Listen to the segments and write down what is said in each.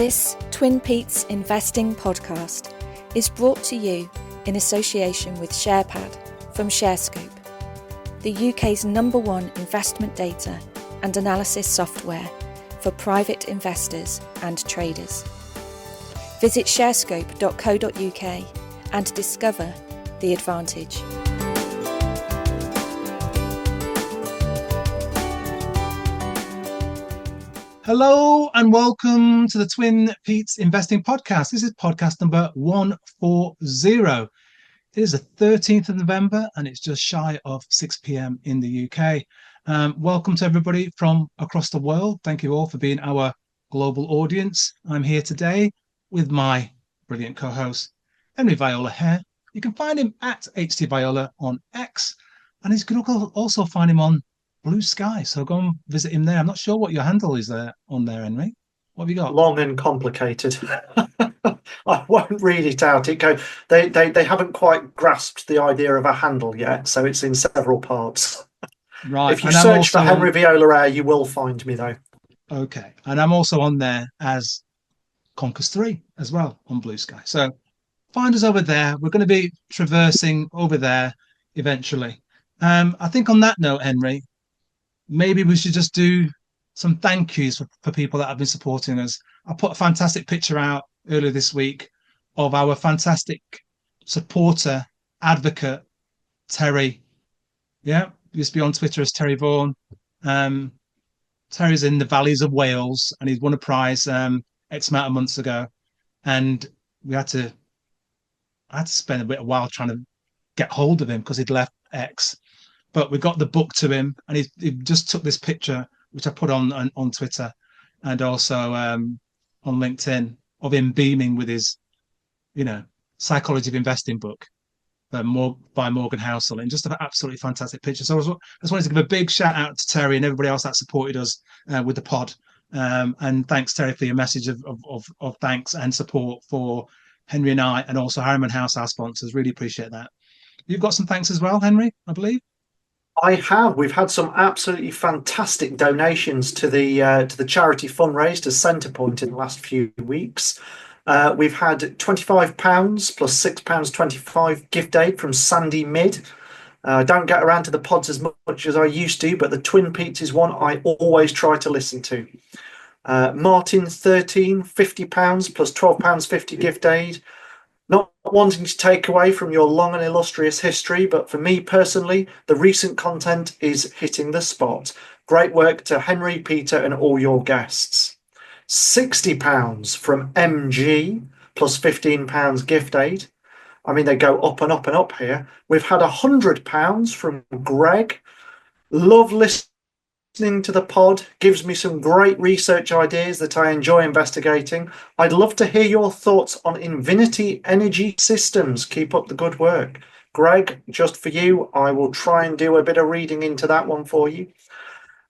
This Twin Peaks Investing podcast is brought to you in association with SharePad from ShareScope, the UK's #1 investment data and analysis software for private investors and traders. Visit sharescope.co.uk and discover the advantage. Hello and welcome to the Twin Peaks Investing Podcast. This is podcast number 140. It is the 13th of November and it's just shy of 6 p.m. in the UK. Welcome to everybody from across the world. Thank you all for being our global audience. I'm here today with my brilliant co-host, Henry Viola here. You can find him at HT Viola on X, and you can also find him on Blue Sky, so go and visit him there. I'm not sure what your handle is there on there, Henry. What have you got? Long and complicated. I won't read it out. They haven't quite grasped the idea of a handle yet, so it's in several parts. Right. If you search for Henry Viola Air, you will find me though. Okay. And I'm also on there as Conquest3 as well on Blue Sky. So find us over there. We're going to be traversing over there eventually. I think on that note, Henry, maybe we should just do some thank yous for people that have been supporting us. I put a fantastic picture out earlier this week of our fantastic supporter, advocate, Terry. Yeah, used to be on Twitter as Terry Vaughan. Terry's in the valleys of Wales and he's won a prize X amount of months ago. And I had to spend a bit of while trying to get hold of him because he'd left X. But we got the book to him, and he just took this picture, which I put on Twitter and also on LinkedIn, of him beaming with his, Psychology of Investing book by Morgan Housel, and just an absolutely fantastic picture. So I just wanted to give a big shout out to Terry and everybody else that supported us with the pod. And thanks, Terry, for your message of thanks and support for Henry and I, and also Harriman House, our sponsors. Really appreciate that. You've got some thanks as well, Henry, I believe. I have. We've had some absolutely fantastic donations to the charity fundraise to Centrepoint in the last few weeks. We've had £25 plus £6.25 gift aid from Sandy Mid. I don't get around to the pods as much as I used to, but the Twin Peaks is one I always try to listen to. Martin 13, £50 plus £12.50 gift aid. Not wanting to take away from your long and illustrious history, but for me personally, the recent content is hitting the spot. Great work to Henry, Peter, and all your guests. £60 from MG plus £15 gift aid. I mean, they go up and up and up here. We've had £100 from Greg. Love listening to the pod, gives me some great research ideas that I enjoy investigating. I'd love to hear your thoughts on Invinity Energy Systems. Keep up the good work. Greg, just for you, I will try and do a bit of reading into that one for you.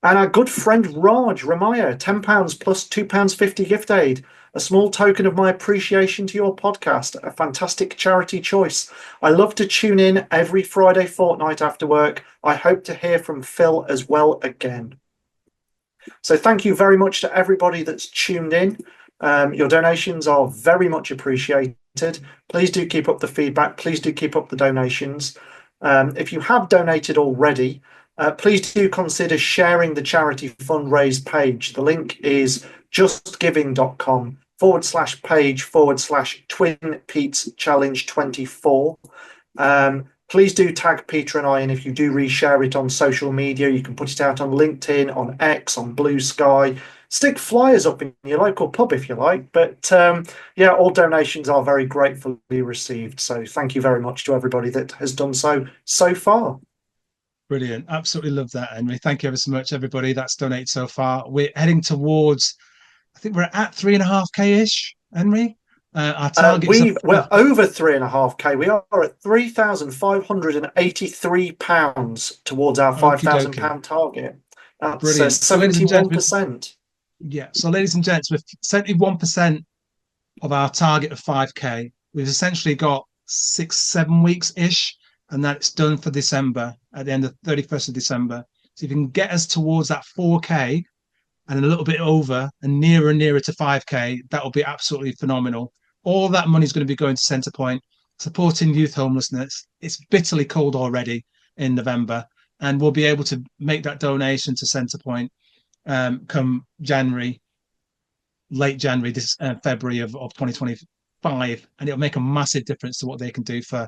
And our good friend Raj Ramaya, £10 plus £2.50 gift aid. A small token of my appreciation to your podcast. A fantastic charity choice. I love to tune in every Friday fortnight after work. I hope to hear from Phil as well again. So thank you very much to everybody that's tuned in. Your donations are very much appreciated. Please do keep up the feedback. Please do keep up the donations. If you have donated already, please do consider sharing the charity fundraise page. The link is justgiving.com/page/Twin Peaks Challenge 24. Please do tag Peter and I, and if you do reshare it on social media, you can put it out on LinkedIn, on X, on Blue Sky. Stick flyers up in your local pub if you like. But all donations are very gratefully received. So thank you very much to everybody that has done so far. Brilliant. Absolutely love that, Henry. Thank you ever so much, everybody that's donated so far. We're heading towards, I think we're at 3.5k-ish, Henry. Our target we're over 3.5k. We are at £3,583 towards our £5,000 target. That's 71%. Yeah. So, ladies and gents, with 71% of our target of 5k, we've essentially got 6-7 weeks ish, and that's done for December at the end of 31st of December. So, if you can get us towards that 4k and a little bit over and nearer and nearer to 5k, that will be absolutely phenomenal. All that money is going to be going to Centrepoint, supporting youth homelessness. It's bitterly cold already in November, and we'll be able to make that donation to Centrepoint come January, late January, this February of 2025, and it'll make a massive difference to what they can do for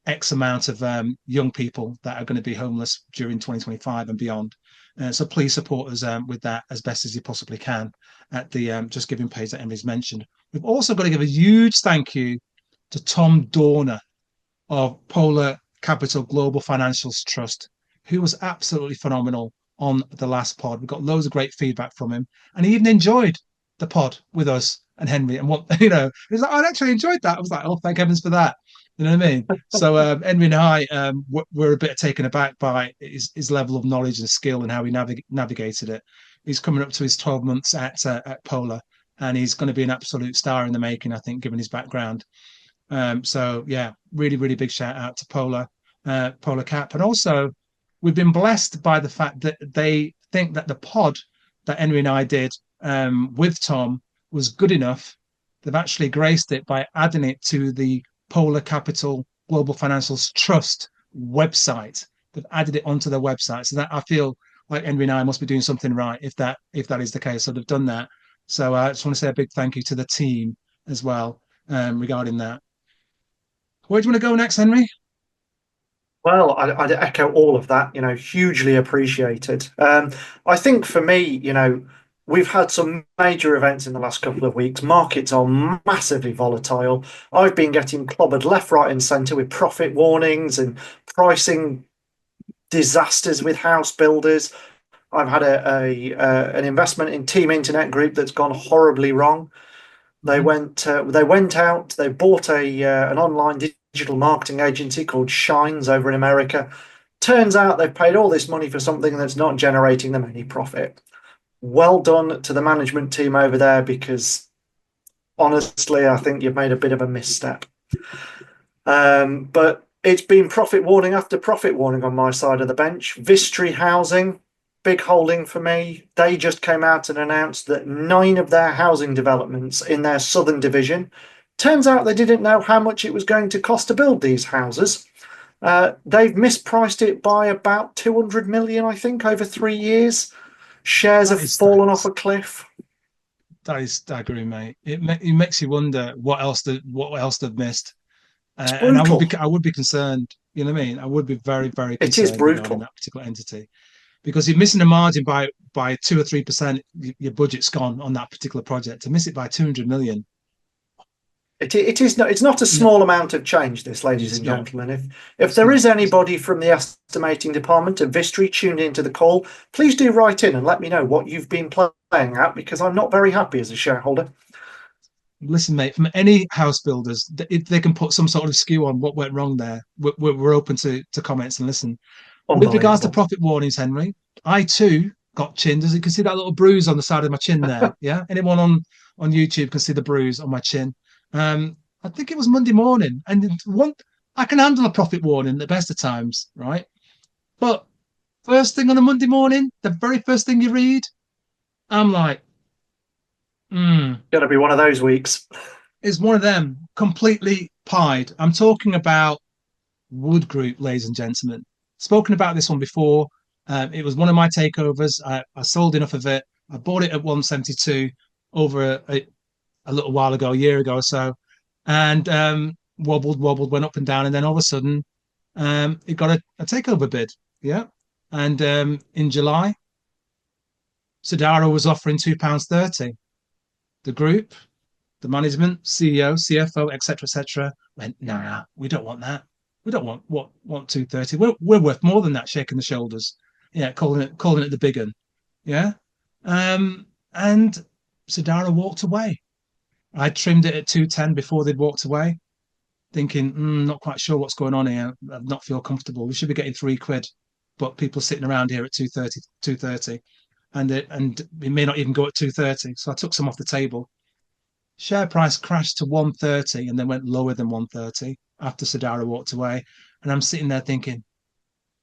X amount of young people that are going to be homeless during 2025 and beyond. So please support us with that as best as you possibly can at the Just Giving page that Emily's mentioned. We've also got to give a huge thank you to Tom Dorner of Polar Capital Global Financials Trust, who was absolutely phenomenal on the last pod. We got loads of great feedback from him, and he even enjoyed the pod with us and Henry. And what he's like, I actually enjoyed that. I was like, oh, thank heavens for that. You know what I mean? So Henry and I were a bit taken aback by his level of knowledge and skill and how he navigated it. He's coming up to his 12 months at Polar, and he's going to be an absolute star in the making, I think, given his background. So yeah, really, really big shout out to Polar Cap. And also, we've been blessed by the fact that they think that the pod that Henry and I did with Tom was good enough. They've actually graced it by adding it to the Polar Capital Global Financials Trust website. They've added it onto their website. So that I feel like Henry and I must be doing something right if that is the case. So they've done that. So I just want to say a big thank you to the team as well regarding that. Where do you want to go next, Henry? Well, I'd echo all of that, hugely appreciated. I think for me, we've had some major events in the last couple of weeks. Markets are massively volatile. I've been getting clobbered left, right, and centre with profit warnings and pricing disasters with house builders. I've had an investment in Team Internet Group that's gone horribly wrong. They went out. They bought an online digital marketing agency called Shines over in America. Turns out they've paid all this money for something that's not generating them any profit. Well done to the management team over there, because honestly, I think you've made a bit of a misstep. But it's been profit warning after profit warning on my side of the bench. Vistry Housing, big holding for me. They just came out and announced that 9 of their housing developments in their southern division, turns out they didn't know how much it was going to cost to build these houses. They've mispriced it by about 200 million, I think, over 3 years. Shares have fallen off a cliff. That is staggering, mate. It makes you wonder what else they've missed. And I would be concerned. You know what I mean? I would be very, very concerned. It is brutal in that particular entity, because you're missing a margin by 2 or 3%. Your budget's gone on that particular project. To miss it by 200 million. It is not. It's not a small amount of change, this, ladies and gentlemen. If there is anybody from the estimating department of Vistry tuned into the call, please do write in and let me know what you've been playing at, because I'm not very happy as a shareholder. Listen, mate, from any house builders, if they can put some sort of skew on what went wrong there, we're open to comments and listen. With regards to profit warnings, Henry, I too got chinned. As you can see that little bruise on the side of my chin there. Yeah, anyone on YouTube can see the bruise on my chin. I think it was Monday morning, and I can handle a profit warning at the best of times, right? But first thing on a Monday morning, the very first thing you read, I'm like, Gonna be one of those weeks. It's one of them, completely pied. I'm talking about Wood Group, ladies and gentlemen. Spoken about this one before. It was one of my takeovers. I sold enough of it. I bought it at 172 over a little while ago, a year ago or so, and wobbled, went up and down, and then all of a sudden, it got a takeover bid. Yeah, and in July, Sadara was offering £2.30. The group, the management, CEO, CFO, etc., went, nah, we don't want that. We don't want 230. We're worth more than that. Shaking the shoulders, yeah, calling it the big un, yeah. And Sadara walked away. I trimmed it at 210 before they'd walked away, thinking, not quite sure what's going on here. I not feel comfortable. We should be getting £3, but people sitting around here at 230, and it may not even go at 230. So I took some off the table. Share price crashed to 130 and then went lower than 130 after Sadara walked away. And I'm sitting there thinking,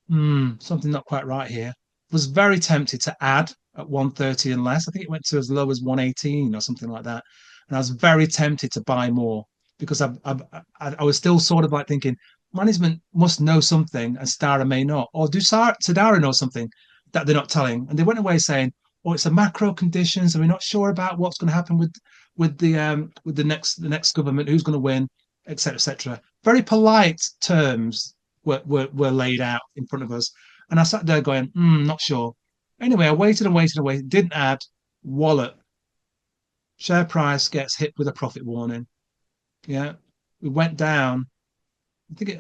something not quite right here. Was very tempted to add at 130 and less. I think it went to as low as 118 or something like that. And I was very tempted to buy more because I was still sort of like thinking management must know something and Stara may not, or do Sadara know something that they're not telling? And they went away saying, "Oh, it's a macro conditions, and we're not sure about what's going to happen with the next government, who's going to win, etc., etc." Very polite terms were laid out in front of us, and I sat there going, "Not sure." Anyway, I waited and waited and waited. Didn't add. Wallet. Share price gets hit with a profit warning. Yeah, we went down. I think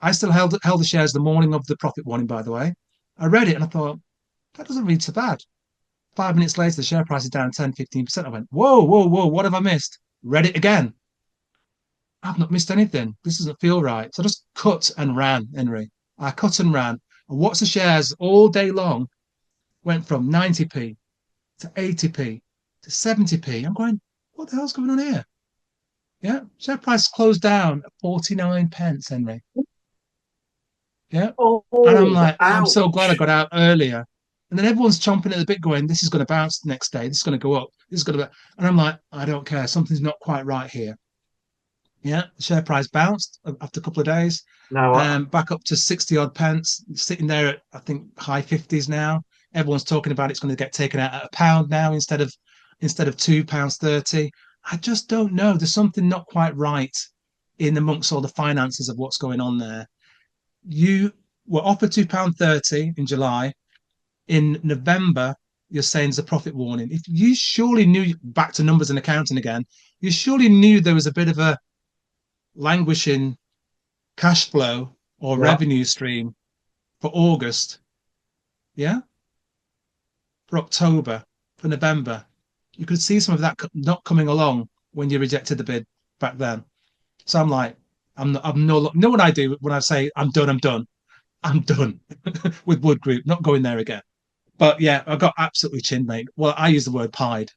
I still held the shares the morning of the profit warning. By the way, I read it and I thought that doesn't read so bad. 5 minutes later, the share price is down 10-15%. I went, whoa, whoa, whoa, what have I missed? Read it again. I've not missed anything. This doesn't feel right. So I just cut and ran, Henry. I cut and ran. And watched the shares all day long went from 90p to 80p to 70p. I'm going, what the hell's going on here? Yeah, share price closed down at 49 pence, Henry. Yeah. Oh, And I'm like, I'm so ouch. glad I got out earlier. And then everyone's chomping at the bit going, this is going to bounce the next day. This is going to go up. This is going to be. And I'm like, I don't care. Something's not quite right here. Yeah. The share price bounced after a couple of days. No, Back up to 60 odd pence, sitting there at, I think, high 50s now. Everyone's talking about it's going to get taken out at £1 now instead of £2.30. I just don't know. There's something not quite right in amongst all the finances of what's going on there. You were offered £2.30 in July. In November, you're saying it's a profit warning. If you surely knew, back to numbers and accounting again, you surely knew there was a bit of a languishing cash flow or yeah. revenue stream for August. Yeah. For October, for November. You could see some of that not coming along when you rejected the bid back then. So I'm like, I'm no know what I do when I say I'm done, I'm done with Wood Group, not going there again. But yeah, I got absolutely chinned, mate. Well, I use the word pied.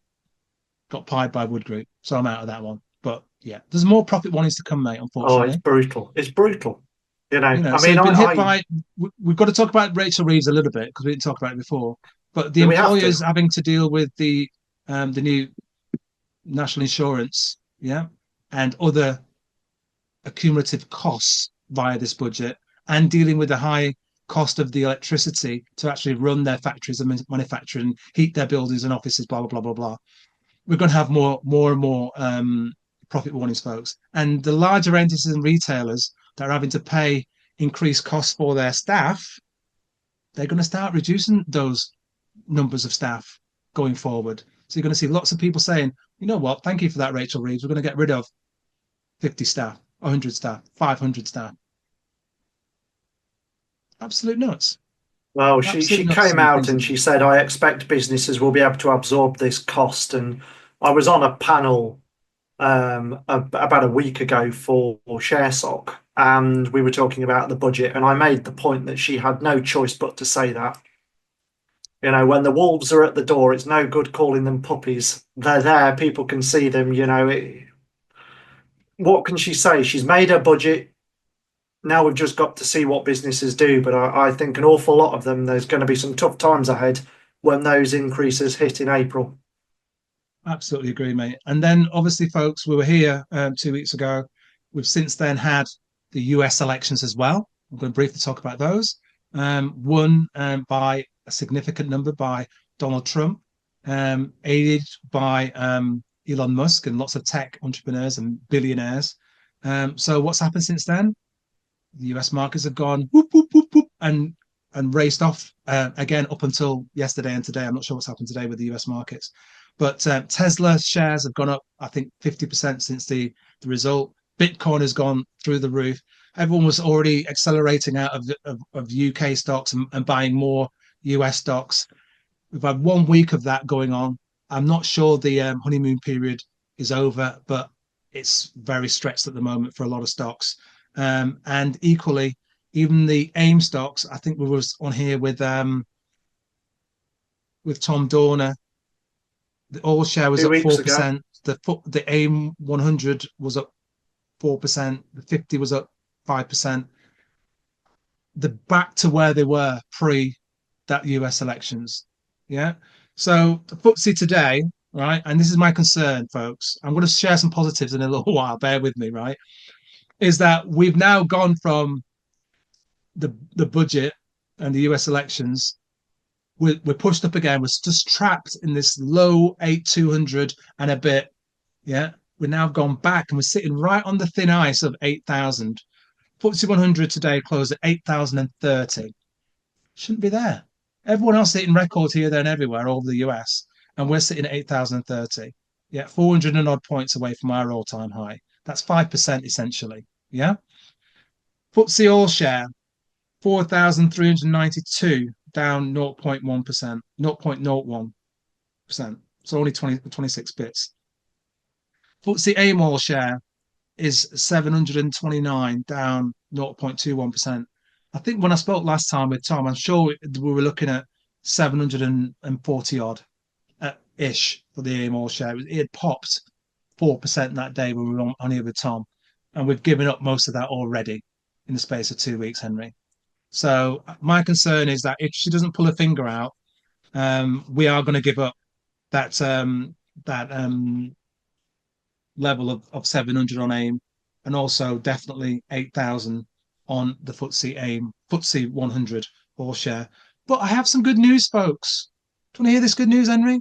Got pied by Wood Group, so I'm out of that one. But yeah, there's more profit warnings to come, mate. Oh, it's Unfortunately, brutal. It's brutal. You know, I so mean, we've been hit I by. We've got to talk about Rachel Reeves a little bit because we didn't talk about it before. But the do we have employers to? having to deal with the new national insurance, yeah, and other accumulative costs via this budget, and dealing with the high cost of the electricity to actually run their factories and manufacture and heat their buildings and offices, blah blah blah blah blah. We're going to have more and more profit warnings, folks. And the larger entities and retailers that are having to pay increased costs for their staff, they're going to start reducing those numbers of staff going forward. So you're going to see lots of people saying, you know what, thank you for that, Rachel Reeves. We're going to get rid of 50 staff, 100 staff, 500 staff. Absolute nuts. Well, Absolute she nuts, came some of the out things. and she said, "I expect businesses will be able to absorb this cost." And I was on a panel about a week ago for ShareSoc, and we were talking about the budget, and I made the point that she had no choice but to say that. You know, when the wolves are at the door, it's no good calling them puppies. They're there, people can see them. What can she say? She's made her budget. Now we've just got to see what businesses do. But I think an awful lot of them, there's going to be some tough times ahead when those increases hit in April. Absolutely agree, mate. And then obviously, folks, we were here 2 weeks ago. We've since then had the US elections as well. I'm going to briefly talk about those. Won by a significant number by Donald Trump, aided by Elon Musk and lots of tech entrepreneurs and billionaires. So what's happened since then? The US markets have gone whoop, whoop, whoop, whoop, and raced off again up until yesterday and today. I'm not sure what's happened today with the US markets. But Tesla shares have gone up, I think, 50% since the result. Bitcoin has gone through the roof. Everyone was already accelerating out of UK stocks and buying more US stocks. We've had 1 week of that going on. I'm not sure the honeymoon period is over, but it's very stretched at the moment for a lot of stocks. And equally, even the AIM stocks, I think we was on here with Tom Dorner. The all share was Two up weeks ago, 4%. The AIM 100 was up 4%. The 50 was up 5%. The back to where they were pre that US elections. Yeah. So the FTSE today, right, and this is my concern, folks. I'm going to share some positives in a little while. Bear with me, right? Is that we've now gone from the budget and the US elections. We're pushed up again. We're just trapped in this low 8,200 and a bit. Yeah, we're now gone back and we're sitting right on the thin ice of 8,000. FTSE 100 today closed at 8,030. Shouldn't be there. Everyone else hitting records here, there, and everywhere, all over the US, and we're sitting at 8,030. Yeah, 400 and odd points away from our all-time high. That's 5% essentially. Yeah. FTSE All Share 4,392, down 0.1%, 0.01%. So only 26 bits. FTSE AIM All Share is 729, down 0.21%. I think when I spoke last time with Tom, I'm sure we were looking at 740 odd ish for the AIM All Share. It had popped 4% that day when we were on here with Tom, and we've given up most of that already in the space of 2 weeks, Henry. So my concern is that if she doesn't pull her finger out, we are going to give up that level of 700 on AIM, and also definitely 8,000 on the FTSE 100 All Share. But I have some good news, folks. Do you want to hear this good news, Henry?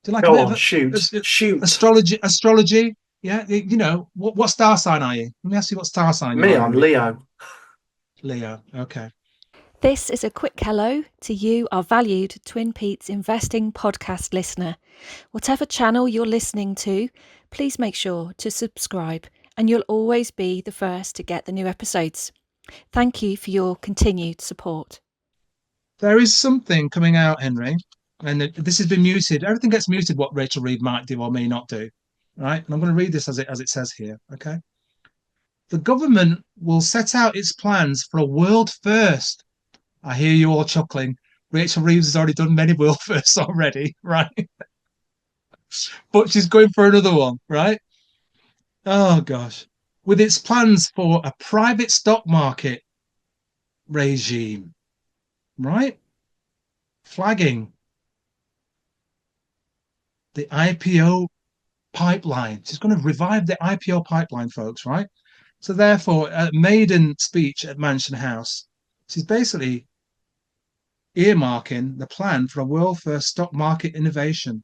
Do you like Go a bit on, of shoot. astrology? Yeah, you know, what star sign are you? Let me ask you what star sign you Me, are. I'm Henry. Leo. Leo, okay. This is a quick hello to you, our valued Twin Peaks investing podcast listener. Whatever channel you're listening to, please make sure to subscribe and you'll always be the first to get the new episodes. Thank you for your continued support. There is something coming out, Henry, and this has been muted. Everything gets muted what Rachel Reed might do or may not do, right? And I'm going to read this as it says here, okay? The government will set out its plans for a world first. I hear you all chuckling. Rachel Reeves has already done many world firsts already, right? But she's going for another one, right? Oh, gosh. With its plans for a private stock market regime, right? Flagging the IPO pipeline. She's going to revive the IPO pipeline, folks, right? So therefore, a maiden speech at Mansion House, she's basically earmarking the plan for a world first stock market innovation.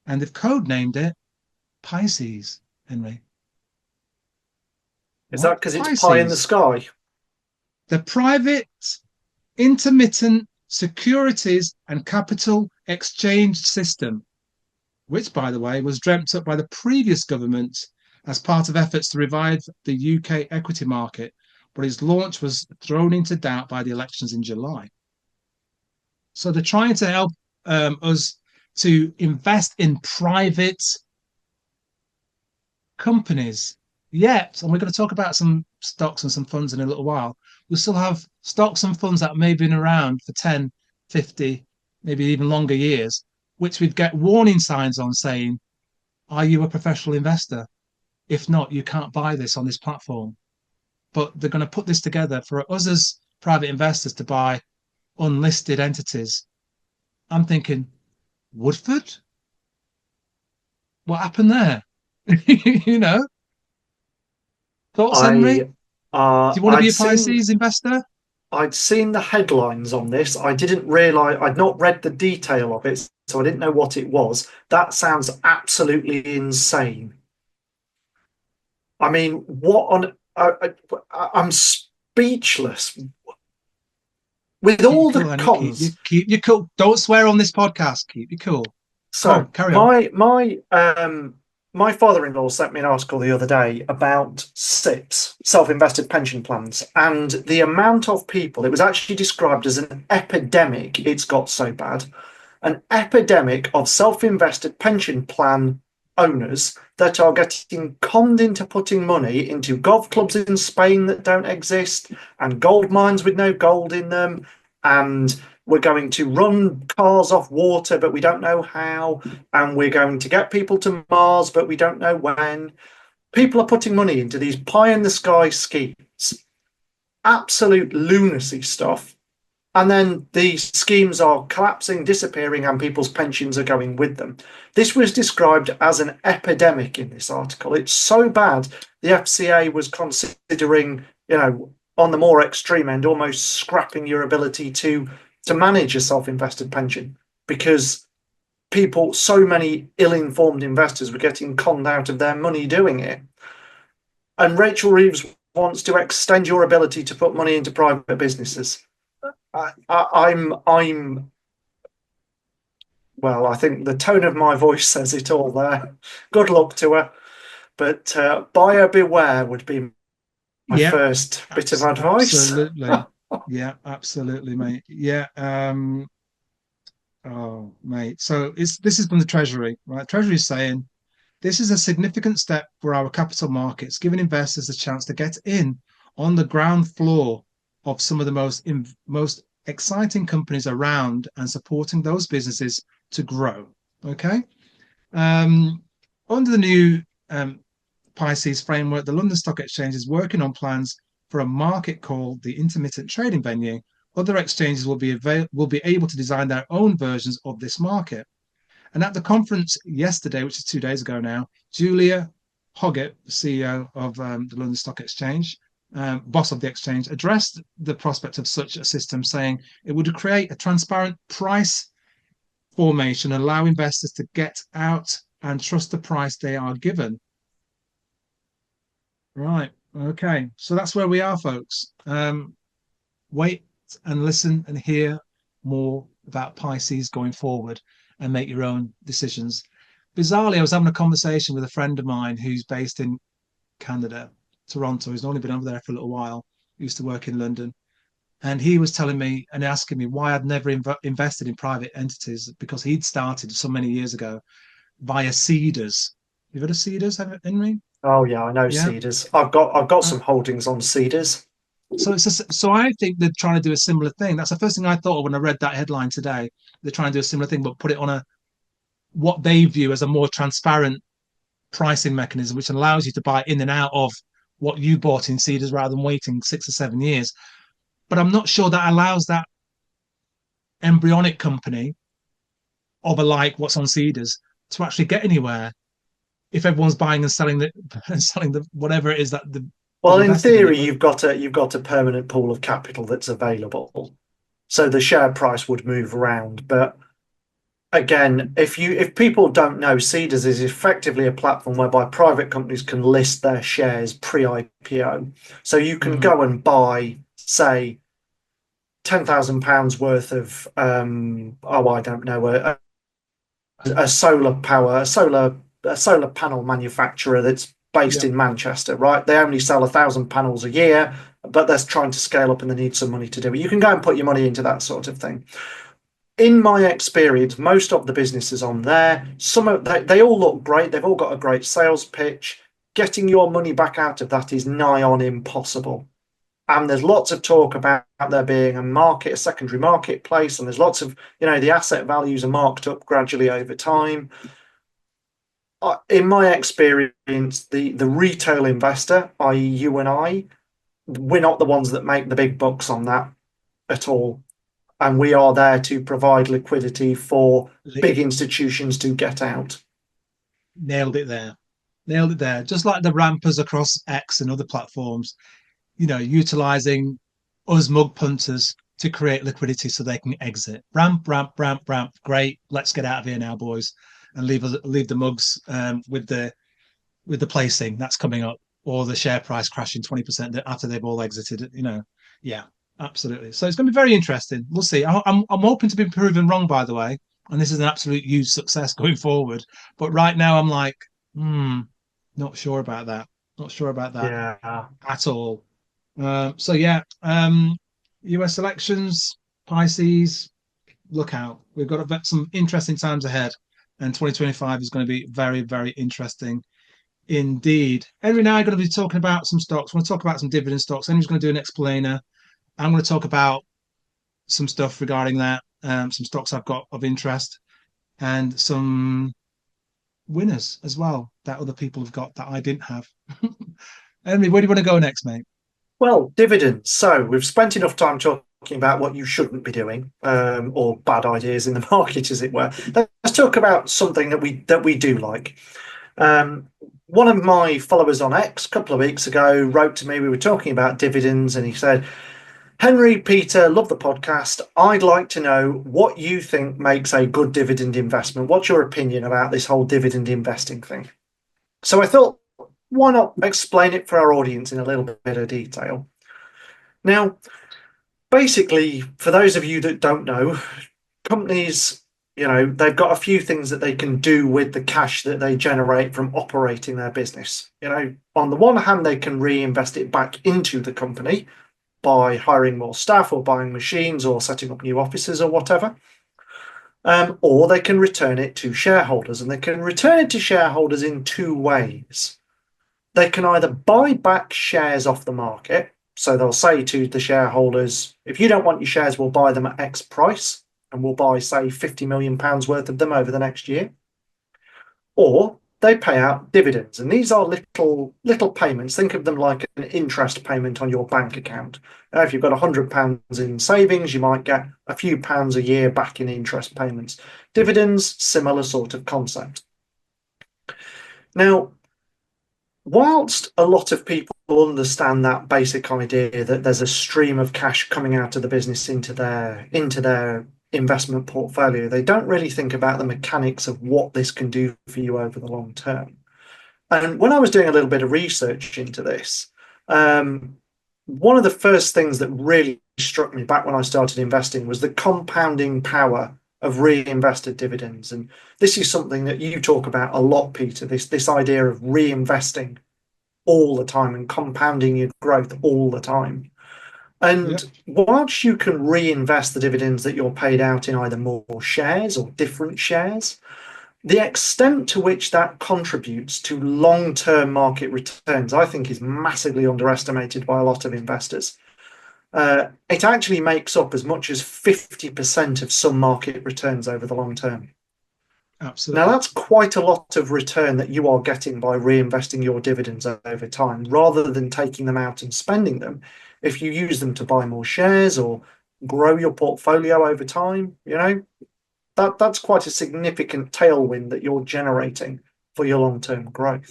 And they've codenamed it Pisces, Henry. Is that because it's pie in the sky? The private, intermittent securities and capital exchange system, which, by the way, was dreamt up by the previous government as part of efforts to revive the UK equity market, but its launch was thrown into doubt by the elections in July. So they're trying to help us to invest in private companies. Yet, and we're going to talk about some stocks and some funds in a little while, we still have stocks and funds that may have been around for 10, 50, maybe even longer years, which we'd get warning signs on saying, are you a professional investor? If not, you can't buy this on this platform. But they're going to put this together for us as private investors to buy unlisted entities. I'm thinking, Woodford? What happened there? You know? Thoughts, Henry? Do you want to be a Pisces investor? I'd seen the headlines on this. I didn't realise, I'd not read the detail of it, so I didn't know what it was. That sounds absolutely insane. I mean, what on... I'm speechless. With all the cons... Keep your cool. Don't swear on this podcast. Keep your cool. So, carry on. My father-in-law sent me an article the other day about SIPs, self-invested pension plans, and the amount of people, it was actually described as an epidemic, it's got so bad, an epidemic of self-invested pension plan owners that are getting conned into putting money into golf clubs in Spain that don't exist, and gold mines with no gold in them, and we're going to run cars off water, but we don't know how. And we're going to get people to Mars, but we don't know when. People are putting money into these pie-in-the-sky schemes. Absolute lunacy stuff. And then the schemes are collapsing, disappearing, and people's pensions are going with them. This was described as an epidemic in this article. It's so bad, the FCA was considering, on the more extreme end, almost scrapping your ability to manage a self-invested pension, because so many ill-informed investors were getting conned out of their money doing it. And Rachel Reeves wants to extend your ability to put money into private businesses. Well, I think the tone of my voice says it all there. Good luck to her. But buyer beware would be my first bit of advice. Absolutely. Yeah, absolutely, mate. Yeah. Oh, mate. So this is from the Treasury, right? Treasury is saying this is a significant step for our capital markets, giving investors a chance to get in on the ground floor of some of the most exciting companies around and supporting those businesses to grow. Okay. Under the new Pisces framework, the London Stock Exchange is working on plans for a market called the Intermittent trading venue. Other exchanges will be able to design their own versions of this market. And at the conference yesterday, which is 2 days ago now, Julia Hoggett, the CEO of the London Stock Exchange, boss of the exchange, addressed the prospect of such a system, saying it would create a transparent price formation, allow investors to get out and trust the price they are given. Right. Okay. So that's where we are, folks. Wait and listen and hear more about Pisces going forward and make your own decisions. Bizarrely, I was having a conversation with a friend of mine who's based in Canada, Toronto. He's only been over there for a little while. He used to work in London. And he was telling me and asking me why I'd never invested in private entities, because he'd started so many years ago via Cedars. You've heard of Cedars, Henry? Oh yeah, I know Cedars. I've got some holdings on Cedars. So I think they're trying to do a similar thing. That's the first thing I thought of when I read that headline today. They're trying to do a similar thing, but put it on what they view as a more transparent pricing mechanism, which allows you to buy in and out of what you bought in Cedars rather than waiting 6 or 7 years. But I'm not sure that allows that embryonic company of what's on Cedars to actually get anywhere if everyone's buying and selling the whatever it is that the. Well, in theory, you've got a permanent pool of capital that's available, so the share price would move around. But again, if people don't know, Cedars is effectively a platform whereby private companies can list their shares pre-IPO. So you can go and buy, say, £10,000 worth of I don't know, a solar panel manufacturer that's based in Manchester, right? They only sell 1,000 panels a year, but they're trying to scale up and they need some money to do it. You can go and put your money into that sort of thing. In my experience, most of the businesses on there, they all look great. They've all got a great sales pitch. Getting your money back out of that is nigh on impossible. And there's lots of talk about there being a secondary marketplace, and there's lots of, the asset values are marked up gradually over time. In my experience, the retail investor, i.e. you and I, we're not the ones that make the big bucks on that at all. And we are there to provide liquidity for big institutions to get out. Nailed it there. Just like the rampers across X and other platforms, utilizing us mug punters to create liquidity so they can exit. Ramp. Great. Let's get out of here now, boys, and leave the mugs with the placing that's coming up, or the share price crashing 20% after they've all exited. Yeah, absolutely. So it's going to be very interesting. We'll see. I'm hoping to be proven wrong, by the way, and this is an absolute huge success going forward. But right now, I'm like, not sure about that. At all. US elections, Pisces, look out. We've got some interesting times ahead, and 2025 is going to be very, very interesting indeed. Henry and I are going to be talking about some stocks. We're going to talk about some dividend stocks. Henry's going to do an explainer. I'm going to talk about some stuff regarding that, some stocks I've got of interest, and some winners as well that other people have got that I didn't have. Henry, where do you want to go next, mate? Well, dividends. So we've spent enough time talking about what you shouldn't be doing, or bad ideas in the market, as it were. Let's talk about something that we do like. One of my followers on X a couple of weeks ago wrote to me. We were talking about dividends, and he said, "Henry, Peter, love the podcast. I'd like to know what you think makes a good dividend investment. What's your opinion about this whole dividend investing thing?" So I thought, why not explain it for our audience in a little bit of detail? Now, basically, for those of you that don't know, companies, they've got a few things that they can do with the cash that they generate from operating their business. On the one hand, they can reinvest it back into the company by hiring more staff or buying machines or setting up new offices or whatever. Or they can return it to shareholders, and they can return it to shareholders in two ways. They can either buy back shares off the market. So they'll say to the shareholders, if you don't want your shares, we'll buy them at X price, and we'll buy, say, £50 million worth of them over the next year. Or they pay out dividends. And these are little payments. Think of them like an interest payment on your bank account. If you've got £100 in savings, you might get a few pounds a year back in interest payments. Dividends, similar sort of concept. Now, whilst a lot of people understand that basic idea that there's a stream of cash coming out of the business into their investment portfolio, they don't really think about the mechanics of what this can do for you over the long term. And when I was doing a little bit of research into this, one of the first things that really struck me back when I started investing was the compounding power of reinvested dividends. And this is something that you talk about a lot, Peter, this idea of reinvesting all the time and compounding your growth all the time. And whilst you can reinvest the dividends that you're paid out in either more shares or different shares, the extent to which that contributes to long-term market returns, I think, is massively underestimated by a lot of investors. It actually makes up as much as 50% of some market returns over the long term. Absolutely. Now, that's quite a lot of return that you are getting by reinvesting your dividends over time, rather than taking them out and spending them. If you use them to buy more shares or grow your portfolio over time, that's quite a significant tailwind that you're generating for your long-term growth.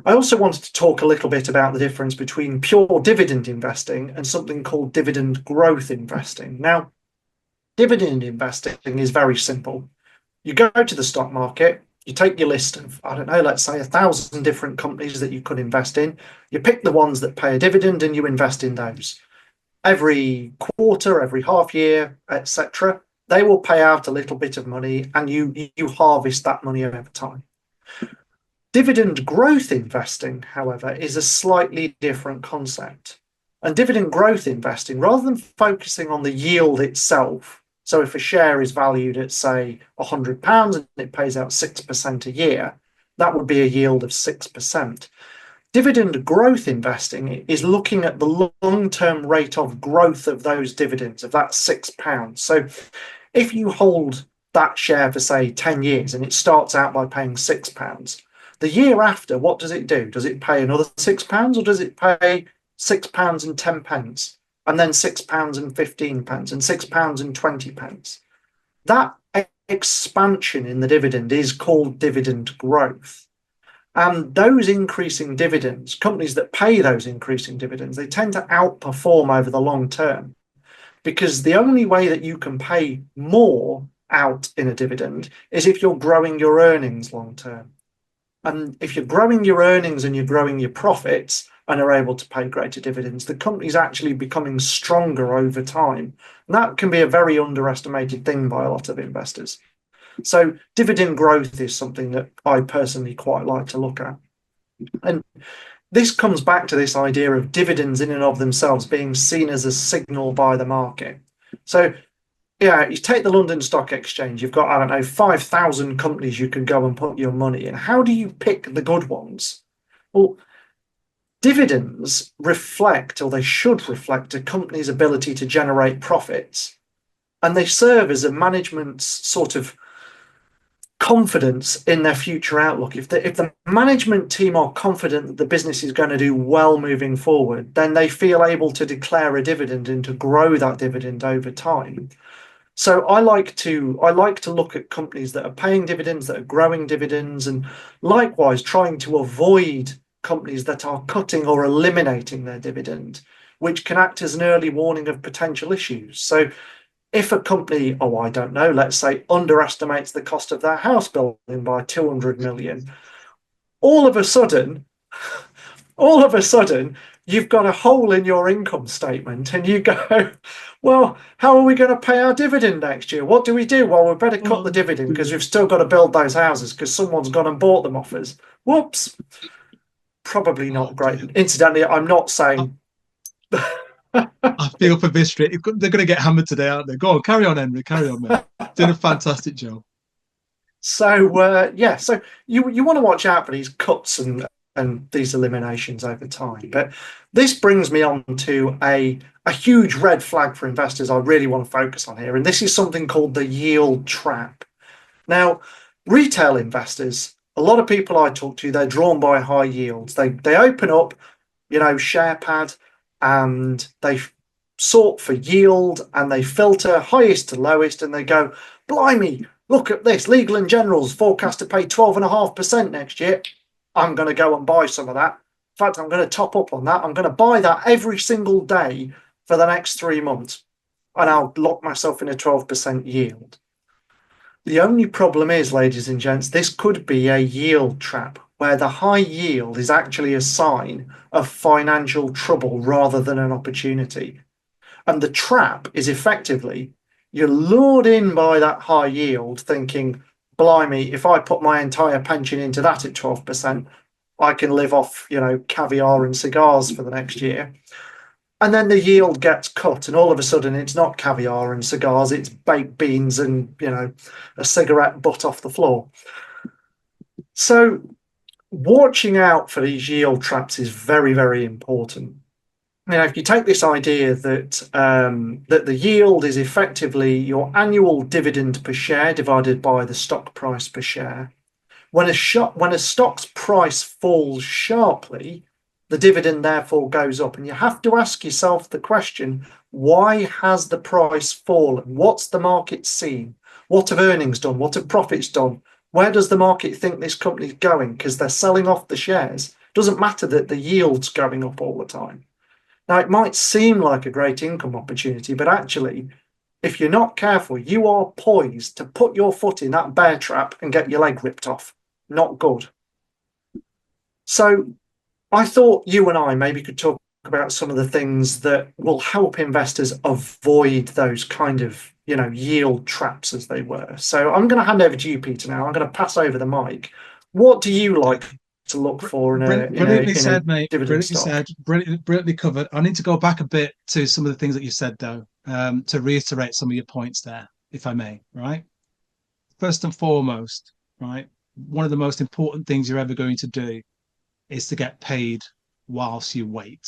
I also wanted to talk a little bit about the difference between pure dividend investing and something called dividend growth investing. Now, dividend investing is very simple. You go to the stock market, you take your list of, let's say 1,000 different companies that you could invest in. You pick the ones that pay a dividend and you invest in those. Every quarter, every half year, etc., they will pay out a little bit of money, and you harvest that money over time. Dividend growth investing, however, is a slightly different concept. And dividend growth investing, rather than focusing on the yield itself, so if a share is valued at, say, £100 and it pays out 6% a year, that would be a yield of 6%. Dividend growth investing is looking at the long-term rate of growth of those dividends, of that £6. So if you hold that share for, say, 10 years and it starts out by paying £6, the year after, what does it do? Does it pay another £6, or does it pay £6 and 10 pence, and then £6 and 15 pence, and £6 and 20 pence? That expansion in the dividend is called dividend growth. And those increasing dividends, companies that pay those increasing dividends, they tend to outperform over the long term, because the only way that you can pay more out in a dividend is if you're growing your earnings long term. And if you're growing your earnings and you're growing your profits and are able to pay greater dividends, the company's actually becoming stronger over time. And that can be a very underestimated thing by a lot of investors. So dividend growth is something that I personally quite like to look at. And this comes back to this idea of dividends in and of themselves being seen as a signal by the market. So you take the London Stock Exchange, you've got, 5,000 companies you can go and put your money in. How do you pick the good ones? Well, dividends reflect, or they should reflect, a company's ability to generate profits. And they serve as a management's sort of confidence in their future outlook. If the management team are confident that the business is going to do well moving forward, then they feel able to declare a dividend and to grow that dividend over time. So I like to look at companies that are paying dividends, that are growing dividends, and likewise trying to avoid companies that are cutting or eliminating their dividend, which can act as an early warning of potential issues. So if a company, I don't know, let's say underestimates the cost of their house building by 200 million, all of a sudden, you've got a hole in your income statement and you go, well, how are we going to pay our dividend next year? What do we do? Well, we better cut the dividend because we've still got to build those houses because someone's gone and bought them off us. Whoops. Probably not great. Dear. Incidentally, I'm not saying... I feel for Vistry. They're going to get hammered today, aren't they? Go on, carry on, Henry. Carry on, mate. Did a fantastic job. So so you want to watch out for these cuts and these eliminations over time. But this brings me on to a huge red flag for investors I really want to focus on here, and this is something called the yield trap. Now, retail investors, a lot of people I talk to, they're drawn by high yields. They open up, SharePad, and they sort for yield and they filter highest to lowest and they go, blimey, look at this. Legal & General's forecast to pay 12.5% next year. I'm going to go and buy some of that. In fact, I'm going to top up on that. I'm going to buy that every single day for the next 3 months and I'll lock myself in a 12% yield. The only problem is, ladies and gents, this could be a yield trap where the high yield is actually a sign of financial trouble rather than an opportunity. And the trap is effectively you're lured in by that high yield thinking, blimey, if I put my entire pension into that at 12%, I can live off, caviar and cigars for the next year. And then the yield gets cut and all of a sudden it's not caviar and cigars, it's baked beans and, a cigarette butt off the floor. So watching out for these yield traps is very, very important. Now, if you take this idea that that the yield is effectively your annual dividend per share divided by the stock price per share, when a stock's price falls sharply, the dividend therefore goes up. And you have to ask yourself the question, why has the price fallen? What's the market seen? What have earnings done? What have profits done? Where does the market think this company's going? Because they're selling off the shares. It doesn't matter that the yield's going up all the time. Now, it might seem like a great income opportunity, but actually, if you're not careful, you are poised to put your foot in that bear trap and get your leg ripped off. Not good. So I thought you and I maybe could talk about some of the things that will help investors avoid those kind of, yield traps, as they were. So I'm going to hand over to you, Peter, now. I'm going to pass over the mic. What do you like to look for in a brilliantly said, mate. Brilliantly said. Brilliantly covered. I need to go back a bit to some of the things that you said, though, to reiterate some of your points there, if I may. Right. First and foremost, right, one of the most important things you're ever going to do is to get paid whilst you wait.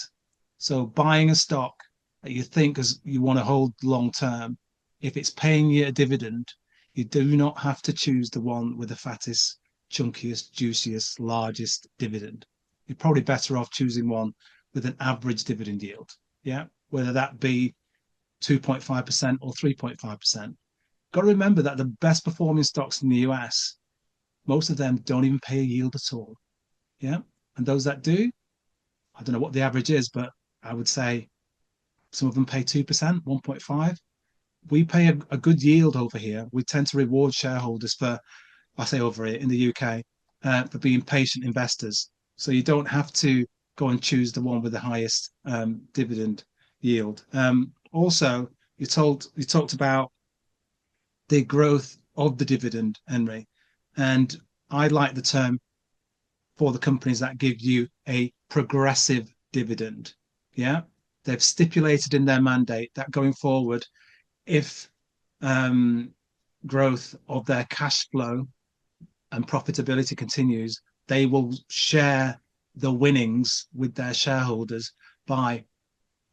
So buying a stock that you think you want to hold long term, if it's paying you a dividend, you do not have to choose the one with the fattest, chunkiest, juiciest, largest dividend. You're probably better off choosing one with an average dividend yield. Yeah, whether that be 2.5% or 3.5%. Got to remember that the best performing stocks in the US, most of them don't even pay a yield at all. Yeah, and those that do, I don't know what the average is, but I would say some of them pay 2%, 1.5%. We pay a good yield over here. We tend to reward shareholders for, I say over here in the UK, for being patient investors. So you don't have to go and choose the one with the highest dividend yield. Also, you talked about the growth of the dividend, Henry, and I like the term for the companies that give you a progressive dividend. Yeah, they've stipulated in their mandate that going forward, if growth of their cash flow and profitability continues, they will share the winnings with their shareholders by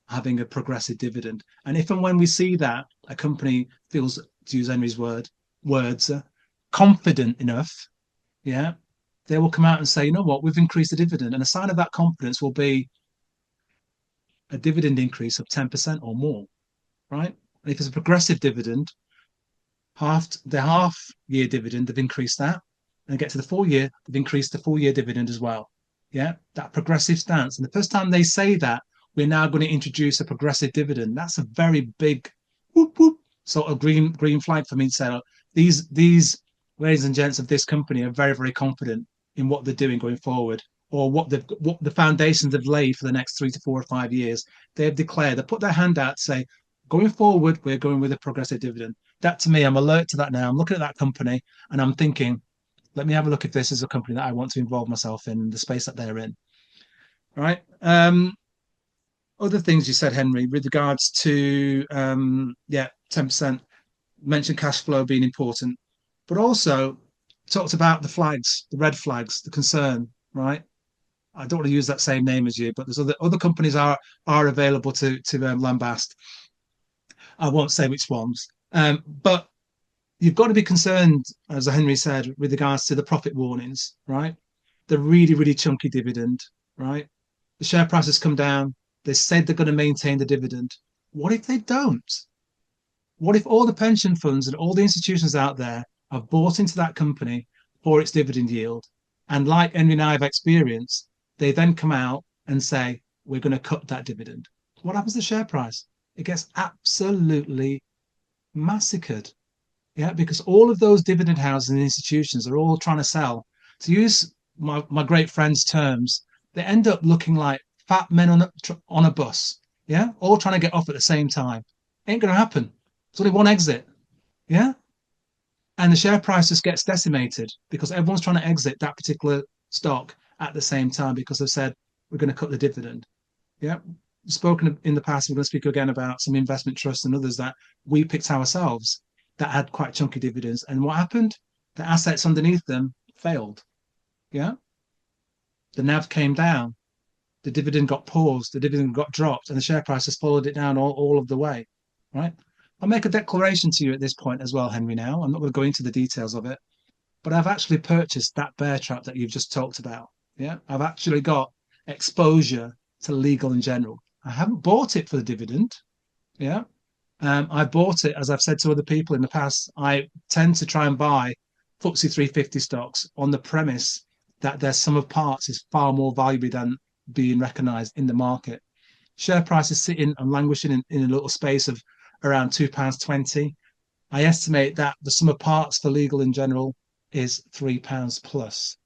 having a progressive dividend. And if and when we see that a company feels, to use Henry's words, confident enough, yeah, they will come out and say, you know what, we've increased the dividend. And a sign of that confidence will be a dividend increase of 10% or more, right? And if it's a progressive dividend, the half year dividend, they've increased that. And get to the full year, they've increased the full year dividend as well. Yeah, that progressive stance. And the first time they say that, we're now going to introduce a progressive dividend. That's a very big whoop, whoop, sort of green flag for me to say, these ladies and gents of this company are very, very confident in what they're doing going forward, or what the foundations have laid for the next 3 to 4 or 5 years. They've declared, they put their hand out to say, going forward, we're going with a progressive dividend. That, to me, I'm alert to that now. I'm looking at that company and I'm thinking, let me have a look if this is a company that I want to involve myself in the space that they're in. All right. Other things you said, Henry, with regards to 10%, mentioned cash flow being important, but also talked about the flags, the red flags, the concern, right? I don't want to use that same name as you, but there's other companies are available to lambast. I won't say which ones, but you've got to be concerned, as Henry said, with regards to the profit warnings, right? The really, really chunky dividend, right? The share price has come down. They said they're going to maintain the dividend. What if they don't? What if all the pension funds and all the institutions out there have bought into that company for its dividend yield? And like Henry and I have experienced, they then come out and say, we're going to cut that dividend. What happens to the share price? It gets absolutely massacred. Yeah, because all of those dividend houses and institutions are all trying to sell. To use my great friend's terms, they end up looking like fat men on a bus. Yeah, all trying to get off at the same time. Ain't going to happen. There's only one exit. Yeah, and the share price just gets decimated because everyone's trying to exit that particular stock at the same time because they've said we're going to cut the dividend. Yeah, spoken in the past. We're going to speak again about some investment trusts and others that we picked ourselves that had quite chunky dividends. And what happened? The assets underneath them failed. Yeah. The NAV came down. The dividend got paused. The dividend got dropped, and the share price has followed it down all of the way. Right. I'll make a declaration to you at this point as well, Henry. Now, I'm not going to go into the details of it, but I've actually purchased that bear trap that you've just talked about. Yeah. I've actually got exposure to Legal & General. I haven't bought it for the dividend. Yeah. I bought it, as I've said to other people in the past, I tend to try and buy FTSE 350 stocks on the premise that their sum of parts is far more valuable than being recognised in the market. Share price is sitting and languishing in a little space of around £2.20. I estimate that the sum of parts for Legal & General is £3 plus.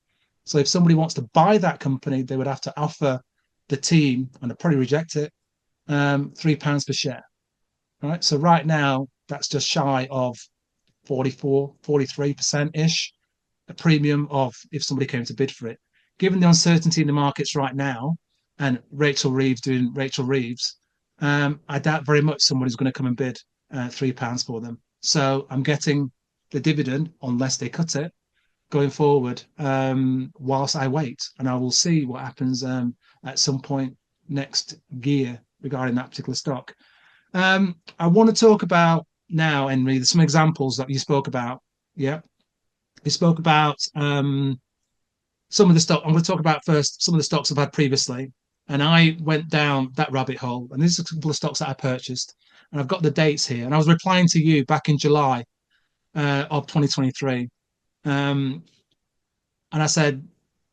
So if somebody wants to buy that company, they would have to offer the team, and I'd probably reject it, £3 per share. Right. So right now, that's just shy of 44, 43%-ish, a premium of if somebody came to bid for it. Given the uncertainty in the markets right now, and Rachel Reeves doing Rachel Reeves, I doubt very much somebody's going to come and bid £3 for them. So I'm getting the dividend, unless they cut it, going forward, whilst I wait. And I will see what happens at some point next year regarding that particular stock. I want to talk about now, Henry, there's some examples that you spoke about. Yeah. You spoke about some of the stock. I'm going to talk about first some of the stocks I've had previously. And I went down that rabbit hole. And these are a couple of stocks that I purchased. And I've got the dates here. And I was replying to you back in July of 2023. And I said,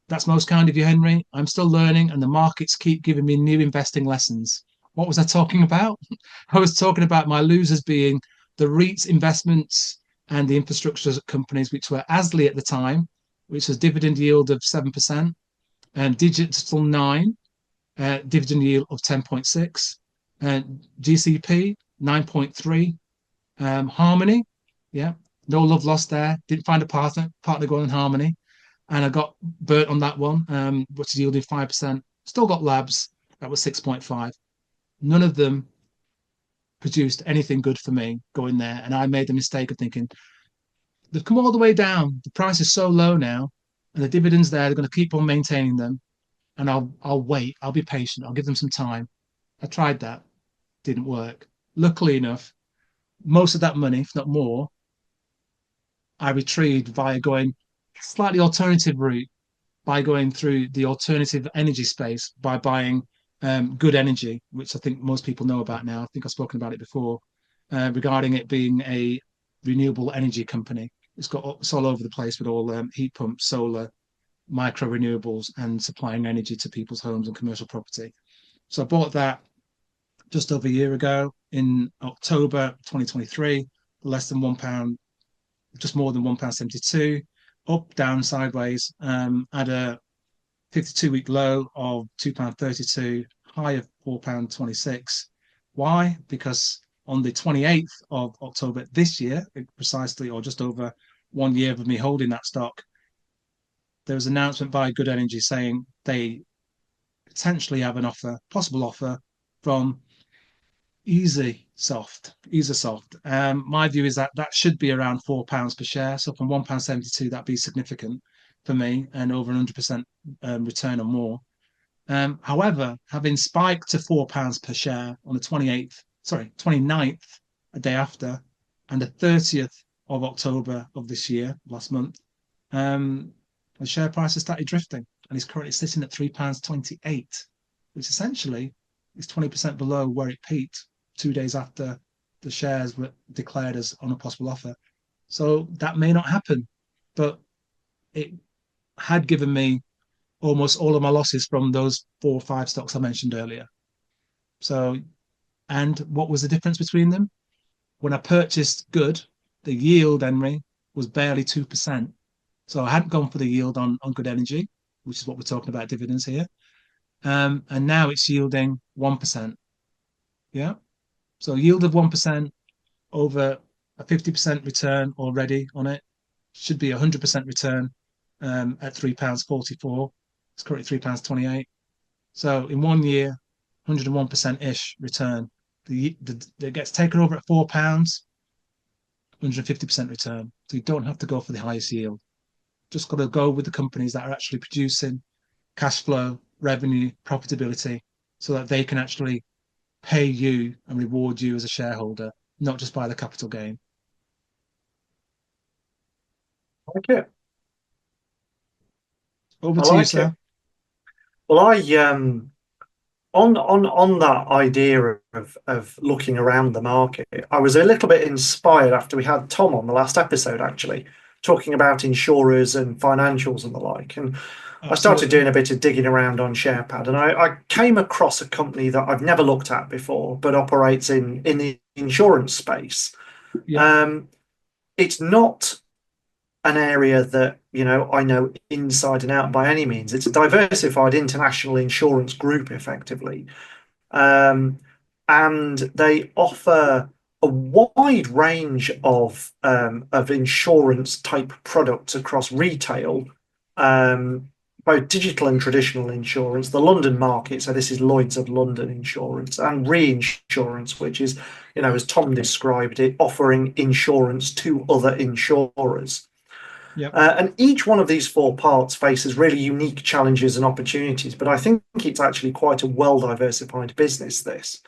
that's most kind of you, Henry. I'm still learning and the markets keep giving me new investing lessons. What was I talking about? I was talking about my losers being the REITs investments and the infrastructure companies, which were Asley at the time, which was dividend yield of 7%, and Digital 9, dividend yield of 10.6, and GCP 9.3, Harmony, yeah, no love lost there. Didn't find a partner going in Harmony, and I got burnt on that one, which is yielding 5%. Still got Labs, that was 6.5. None of them produced anything good for me going there. And I made the mistake of thinking, they've come all the way down. The price is so low now, and the dividends there, they're going to keep on maintaining them. And I'll wait. I'll be patient. I'll give them some time. I tried that. Didn't work. Luckily enough, most of that money, if not more, I retrieved via going slightly alternative route, by going through the alternative energy space, by buying Good Energy, which I think most people know about now. I think I've spoken about it before, regarding it being a renewable energy company. It's all over the place with all heat pumps, solar, micro renewables, and supplying energy to people's homes and commercial property. So I bought that just over a year ago in October 2023, less than £1, just more than £1.72, up, down, sideways, at a 52-week low of £2.32, high of £4.26. Why? Because on the 28th of October this year, precisely, or just over 1 year of me holding that stock, there was an announcement by Good Energy saying they potentially have an offer, possible offer from EasySoft. My view is that that should be around £4 per share. So from £1.72, that'd be significant for me, and over 100% return or more. However, having spiked to £4 per share on the 29th, a day after, and the 30th of October of this year, last month, the share price has started drifting, and is currently sitting at £3.28, which essentially is 20% below where it peaked 2 days after the shares were declared as on a possible offer. So that may not happen, but it had given me almost all of my losses from those 4 or 5 stocks I mentioned earlier. So, and what was the difference between them? When I purchased Good, the yield, Henry, was barely 2%. So I hadn't gone for the yield on Good Energy, which is what we're talking about, dividends here. And now it's yielding 1%. Yeah. So yield of 1%, over a 50% return already on it. Should be 100% return at £3.44. It's currently £3.28. So in 1 year, 101%-ish return. It gets taken over at £4, 150% return. So you don't have to go for the highest yield. Just got to go with the companies that are actually producing cash flow, revenue, profitability, so that they can actually pay you and reward you as a shareholder, not just by the capital gain. Okay. Over to you, sir. It. Well, on that idea of looking around the market, I was a little bit inspired after we had Tom on the last episode, actually, talking about insurers and financials and the like. And Absolutely. I started doing a bit of digging around on SharePad, and I came across a company that I've never looked at before, but operates in the insurance space. Yeah. It's not an area that I know inside and out by any means. It's a diversified international insurance group, effectively, and they offer a wide range of insurance type products across retail, both digital and traditional insurance, the London market. So this is Lloyd's of London insurance, and reinsurance, which is, as Tom described it, offering insurance to other insurers. Yep. And each one of these 4 parts faces really unique challenges and opportunities, but I think it's actually quite a well-diversified business, this.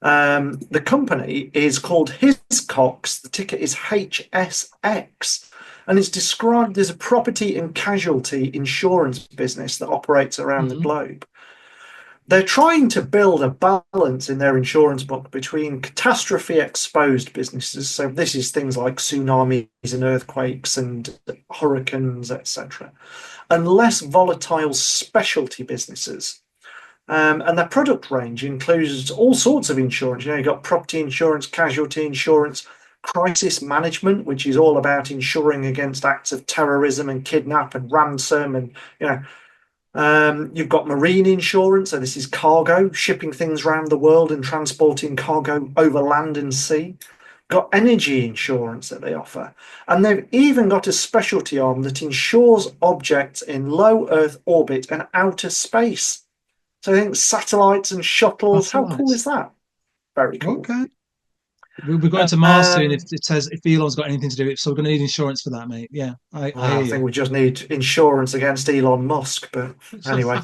The company is called Hiscox. The ticker is HSX, and it's described as a property and casualty insurance business that operates around the globe. They're trying to build a balance in their insurance book between catastrophe-exposed businesses, so this is things like tsunamis and earthquakes and hurricanes, etc., and less volatile specialty businesses. And their product range includes all sorts of insurance. You've got property insurance, casualty insurance, crisis management, which is all about insuring against acts of terrorism and kidnap and ransom, and you've got marine insurance, so this is cargo, shipping things around the world and transporting cargo over land and sea. Got energy insurance that they offer, and they've even got a specialty arm that insures objects in low Earth orbit and outer space. So I think satellites and shuttles. How cool is that? Very cool. Okay. We're going to Mars soon if Elon's got anything to do with it, so we're going to need insurance for that, mate. Yeah, I think we just need insurance against Elon Musk, but anyway.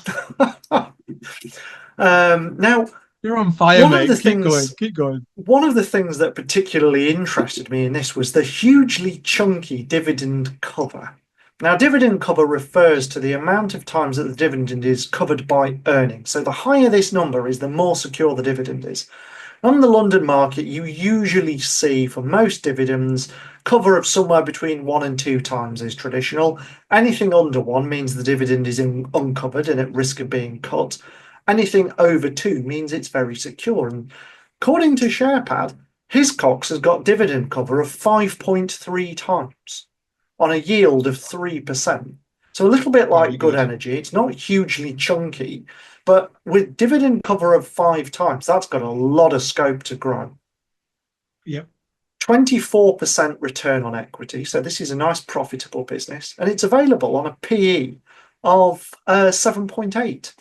Now, You're on fire, One of mate. the Keep going. things Keep going. One of the things that particularly interested me in this was the hugely chunky dividend cover. Now, dividend cover refers to the amount of times that the dividend is covered by earnings. So the higher this number is, the more secure the dividend is. On the London market, you usually see for most dividends cover of somewhere between 1 and 2 times is traditional. Anything under one means the dividend is uncovered and at risk of being cut. Anything over two means it's very secure. And according to SharePad, Hiscox has got dividend cover of 5.3 times on a yield of 3%. So a little bit Very like Good good. Energy. It's not hugely chunky, but with dividend cover of 5 times, that's got a lot of scope to grow. Yep. 24% return on equity. So this is a nice profitable business, and it's available on a PE of 7.8.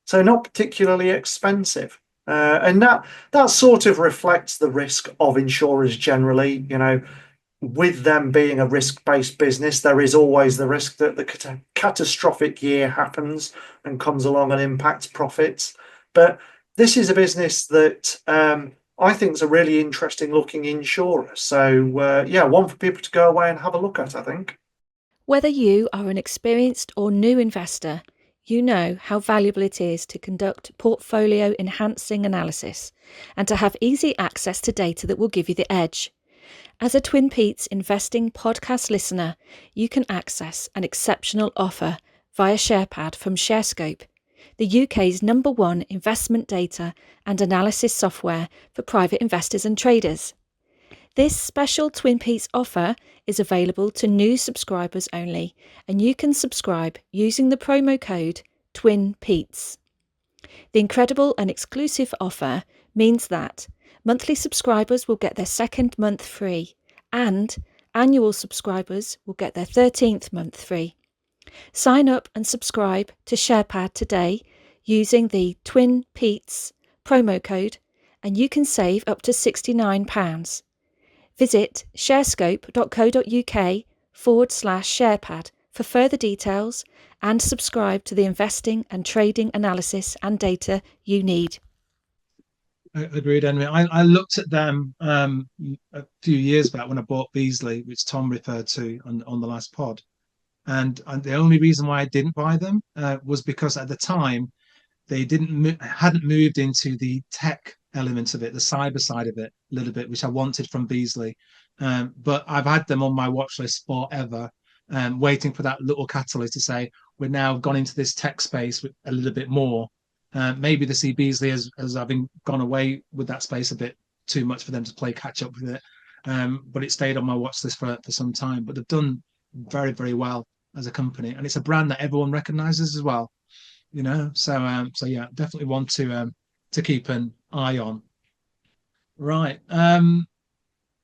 So not particularly expensive. And that sort of reflects the risk of insurers generally. With them being a risk-based business, there is always the risk that the catastrophic year happens and comes along and impacts profits. But this is a business that I think is a really interesting looking insurer. So yeah, one for people to go away and have a look at, I think. Whether you are an experienced or new investor, you know how valuable it is to conduct portfolio enhancing analysis and to have easy access to data that will give you the edge. As a Twin Peaks investing podcast listener, you can access an exceptional offer via SharePad from ShareScope, the UK's #1 investment data and analysis software for private investors and traders. This special Twin Peaks offer is available to new subscribers only, and you can subscribe using the promo code TWINPETES. The incredible and exclusive offer means that monthly subscribers will get their second month free, and annual subscribers will get their 13th month free. Sign up and subscribe to SharePad today using the Twin Petes promo code, and you can save up to £69. Visit sharescope.co.uk/SharePad for further details and subscribe to the investing and trading analysis and data you need. Agreed, Henry. I looked at them a few years back when I bought Beasley, which Tom referred to on the last pod. And the only reason why I didn't buy them was because at the time they hadn't moved into the tech element of it, the cyber side of it a little bit, which I wanted from Beasley. But I've had them on my watch list forever, waiting for that little catalyst to say we're now gone into this tech space with a little bit more. Maybe the see Beasley as having gone away with that space a bit too much for them to play catch up with it. But it stayed on my watch list for some time. But they've done very, very well as a company, and it's a brand that everyone recognizes as well. So yeah, definitely want to keep an eye on. Right. And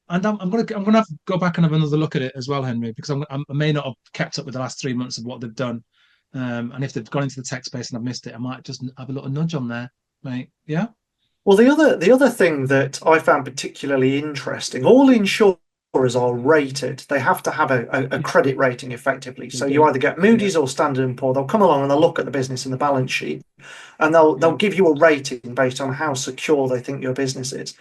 I'm gonna have to go back and have another look at it as well, Henry, because I may not have kept up with the last 3 months of what they've done. And if they've gone into the tech space and I've missed it, I might just have a little nudge on there, mate. Yeah. Well, the other thing that I found particularly interesting, all insurers are rated. They have to have a credit rating effectively. So you either get Moody's or Standard & Poor. They'll come along and they'll look at the business and the balance sheet, and they'll give you a rating based on how secure they think your business is.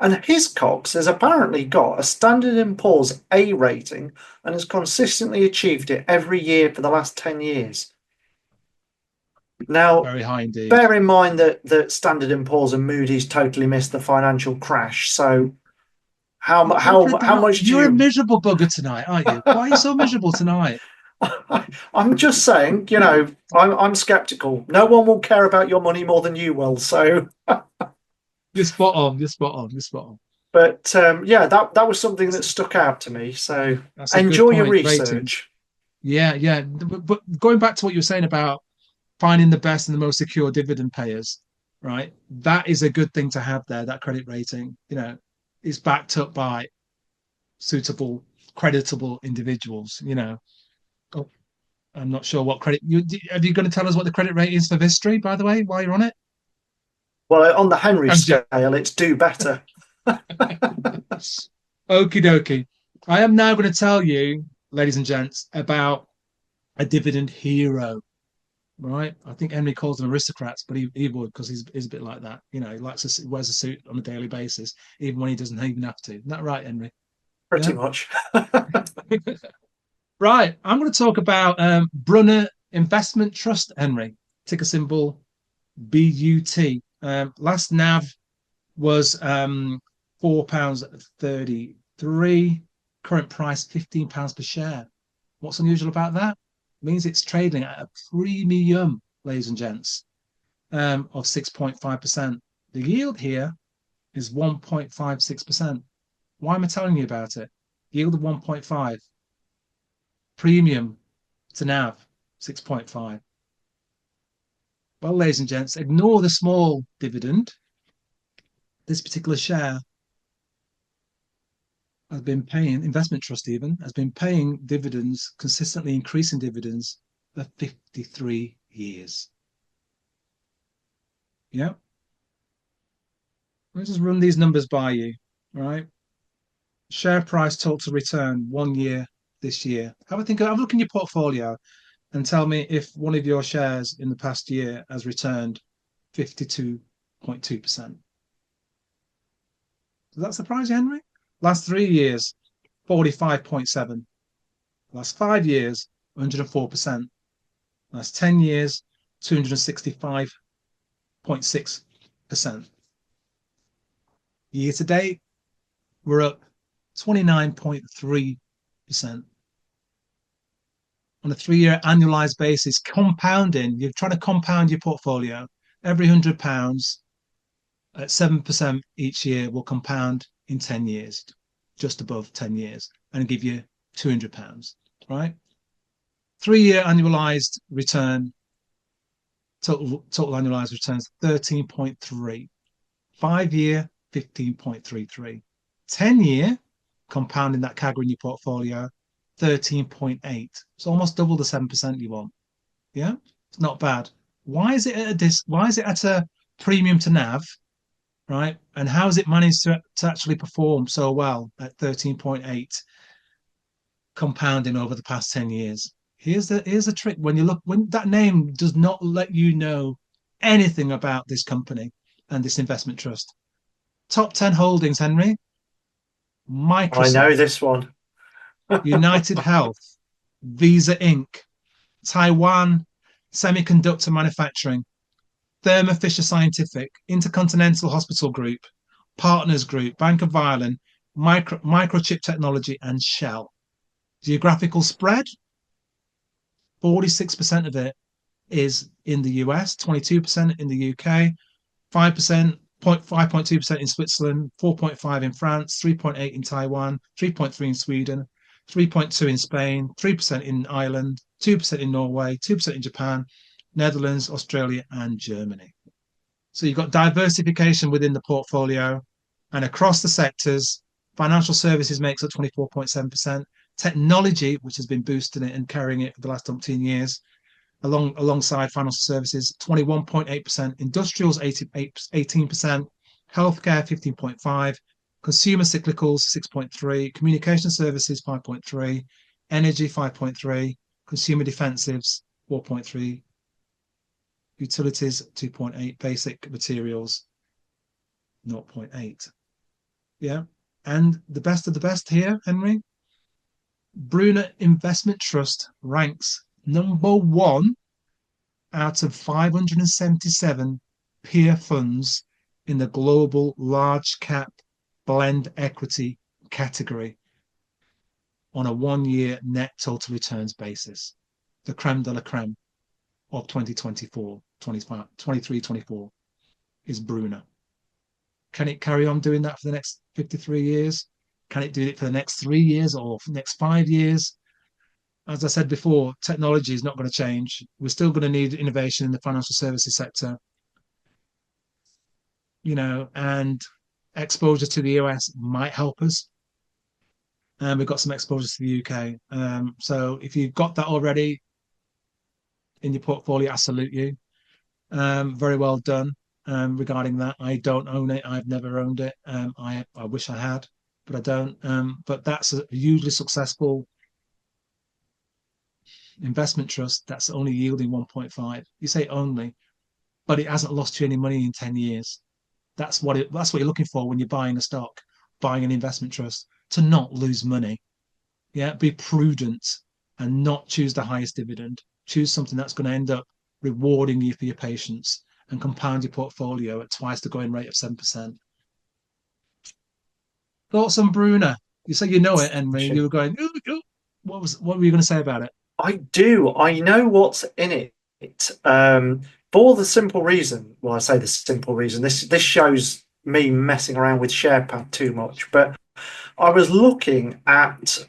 And Hiscox has apparently got a Standard & Poor's A rating and has consistently achieved it every year for the last 10 years. Now, Very high indeed. bear in mind that Standard & Poor's and Moody's totally missed the financial crash. So how much do You're you... a miserable bugger tonight, aren't you? Why are you so miserable tonight? I'm just saying, I'm skeptical. No one will care about your money more than you will. So You're spot on. You're spot on. You're spot on. But yeah, that was something that stuck out to me. So enjoy your research. Yeah, yeah. But going back to what you were saying about finding the best and the most secure dividend payers, right? That is a good thing to have there. That credit rating, is backed up by suitable, creditable individuals. Oh, I'm not sure what credit. Are you going to tell us what the credit rate is for Vistry, by the way, while you're on it? Well, on the Henry scale, it's do better. Okie dokie. I am now going to tell you, ladies and gents, about a dividend hero. right? I think Henry calls them aristocrats, but he would, because he's a bit like that. He likes he wears a suit on a daily basis, even when he doesn't even have to. Isn't that right, Henry? Pretty Yeah. much. Right. I'm going to talk about Brunner Investment Trust, Henry. Ticker symbol BUT. Last NAV was £4.33. Current price £15 per share. What's unusual about that? It means it's trading at a premium, ladies and gents, of 6.5%. The yield here is 1.56%. Why am I telling you about it? Yield of 1.5, premium to NAV 6.5. Well, ladies and gents, ignore the small dividend. This particular share has been paying, investment trust even, has been paying dividends, consistently increasing dividends for 53 years. Yeah. Let's just run these numbers by you, right? Share price total return 1 year this year. Have a think, have a look in your portfolio and tell me if one of your shares in the past year has returned 52.2%. Does that surprise you, Henry? Last 3 years, 45.7. Last 5 years, 104%. Last 10 years, 265.6%. Year to date, we're up 29.3%. On a 3-year annualized basis, compounding, you're trying to compound your portfolio. Every £100 at 7% each year will compound in 10 years, just above 10 years, and give you £200, right? 3-year annualized return, total annualized returns 13.3. 5-year, 15.33. 10-year, compounding that CAGR in your portfolio, 13.8. It's almost double the 7% you want. Yeah, it's not bad. Why is it at a premium to NAV, right? And how has it managed to actually perform so well at 13.8 compounding over the past 10 years? Here's the trick. When that name does not let you know anything about this company and this investment trust. Top 10 holdings, Henry. I know Microsoft, this one. United Health, Visa Inc., Taiwan Semiconductor Manufacturing, Thermo Fisher Scientific, Intercontinental Hospital Group, Partners Group, Bank of Ireland, Microchip Technology, and Shell. Geographical spread, 46% of it is in the US, 22% in the UK, 5%, 5.2% in Switzerland, 4.5% in France, 3.8% in Taiwan, 3.3% in Sweden, 3.2% in Spain, 3% in Ireland, 2% in Norway, 2% in Japan, Netherlands, Australia, and Germany. So you've got diversification within the portfolio and across the sectors. Financial services makes up 24.7%. Technology, which has been boosting it and carrying it for the last 10 years, alongside financial services, 21.8%, industrials 18%, healthcare 15.5%, consumer cyclicals 6.3%, communication services 5.3%, energy 5.3%, consumer defensives 4.3%, utilities 2.8%, basic materials 0.8%. Yeah. And the best of the best here, Henry, Brunner Investment Trust ranks number 1 out of 577 peer funds in the global large cap blend equity category on a 1-year net total returns basis. The creme de la creme of 2024, 25, 23, 24 is Brunner. Can it carry on doing that for the next 53 years? Can it do it for the next 3 years or for the next 5 years? As I said before, technology is not going to change. We're still going to need innovation in the financial services sector, and exposure to the US might help us. And we've got some exposure to the UK. So if you've got that already in your portfolio, I salute you. Very well done regarding that. I don't own it. I've never owned it. I wish I had, but I don't. But that's a hugely successful investment trust that's only yielding 1.5. You say only, but it hasn't lost you any money in 10 years. That's what you're looking for when you're buying a stock, buying an investment trust, to not lose money. Yeah, be prudent and not choose the highest dividend. Choose something that's going to end up rewarding you for your patience and compound your portfolio at twice the going rate of 7%. Thoughts on Brunner? You say you know it, Henry. You were going, ooh, ooh. What were you going to say about it? I do. I know what's in it. For the simple reason, well, I say the simple reason, this shows me messing around with SharePad too much, but I was looking at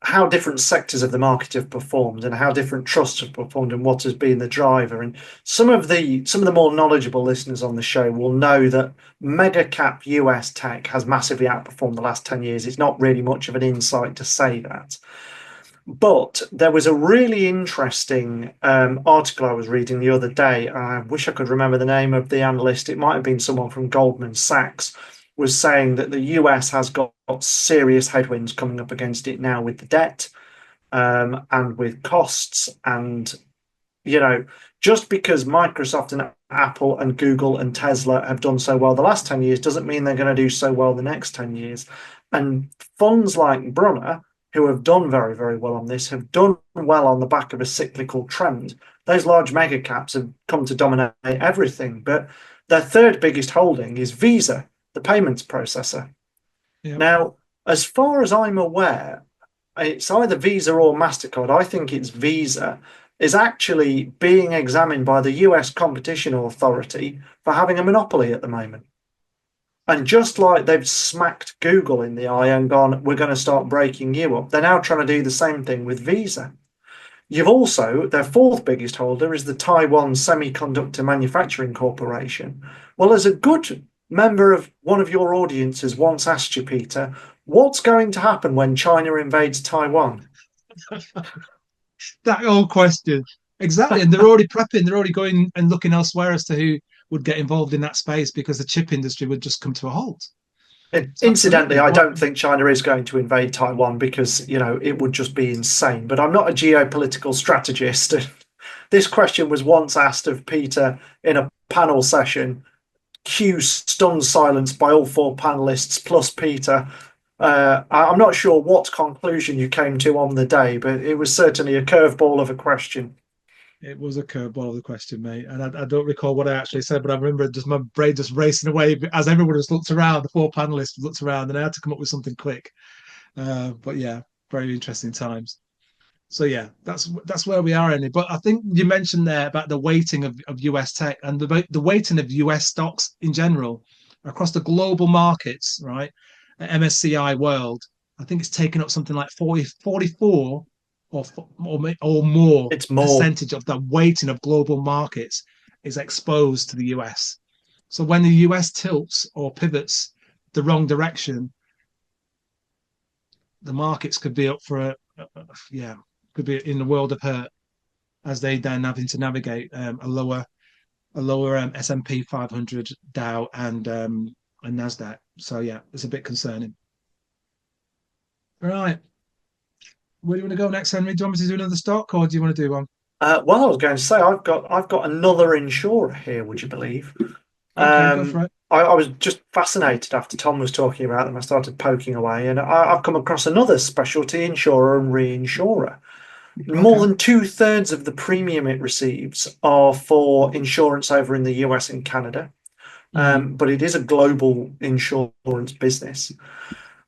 how different sectors of the market have performed and how different trusts have performed and what has been the driver. And some of the more knowledgeable listeners on the show will know that mega cap US tech has massively outperformed the last 10 years. It's not really much of an insight to say that. But there was a really interesting article I was reading the other day. I wish I could remember the name of the analyst. It might have been someone from Goldman Sachs, was saying that the US has got serious headwinds coming up against it now with the debt and with costs. And, just because Microsoft and Apple and Google and Tesla have done so well the last 10 years doesn't mean they're going to do so well the next 10 years. And funds like Brunner, who have done very, very well on this, have done well on the back of a cyclical trend. Those large mega caps have come to dominate everything. But their third biggest holding is Visa, the payments processor. Yep. Now, as far as I'm aware, it's either Visa or MasterCard. I think it's Visa is actually being examined by the US Competition Authority for having a monopoly at the moment. And just like they've smacked Google in the eye and gone, we're going to start breaking you up, they're now trying to do the same thing with Visa. You've also, their fourth biggest holder is the Taiwan Semiconductor Manufacturing Corporation. Well, as a good member of one of your audiences once asked you, Peter, what's going to happen when China invades Taiwan? That old question. Exactly. And they're already prepping, they're already going and looking elsewhere as to who would get involved in that space because the chip industry would just come to a halt. Incidentally, I don't think China is going to invade Taiwan because, it would just be insane. But I'm not a geopolitical strategist. This question was once asked of Peter in a panel session. Cue stunned silence by all four panelists plus Peter. I'm not sure what conclusion you came to on the day, but it was certainly a curveball of a question. It was a curveball of the question, mate. And I don't recall what I actually said, but I remember just my brain just racing away as everyone just looked around, the four panelists looked around, and I had to come up with something quick. But yeah, very interesting times. So yeah, that's where we are, Andy. But I think you mentioned there about the weighting of US tech and the weighting of US stocks in general across the global markets, right? MSCI World, I think it's taken up something like 44 or more, it's more percentage of the weighting of global markets is exposed to the US. So when the US tilts or pivots the wrong direction, the markets could be up for could be in the world of hurt as they then having to navigate a lower S&P 500, Dow, and NASDAQ. So yeah, it's a bit concerning. All right. Where do you want to go next, Henry? Do you want me to do another stock, or do you want to do one? Well, I was going to say I've got another insurer here. Would you believe? Okay, go for it. I was just fascinated after Tom was talking about them. I started poking away, and I've come across another specialty insurer and reinsurer. Okay. More than 2/3 of the premium it receives are for insurance over in the US and Canada, but it is a global insurance business.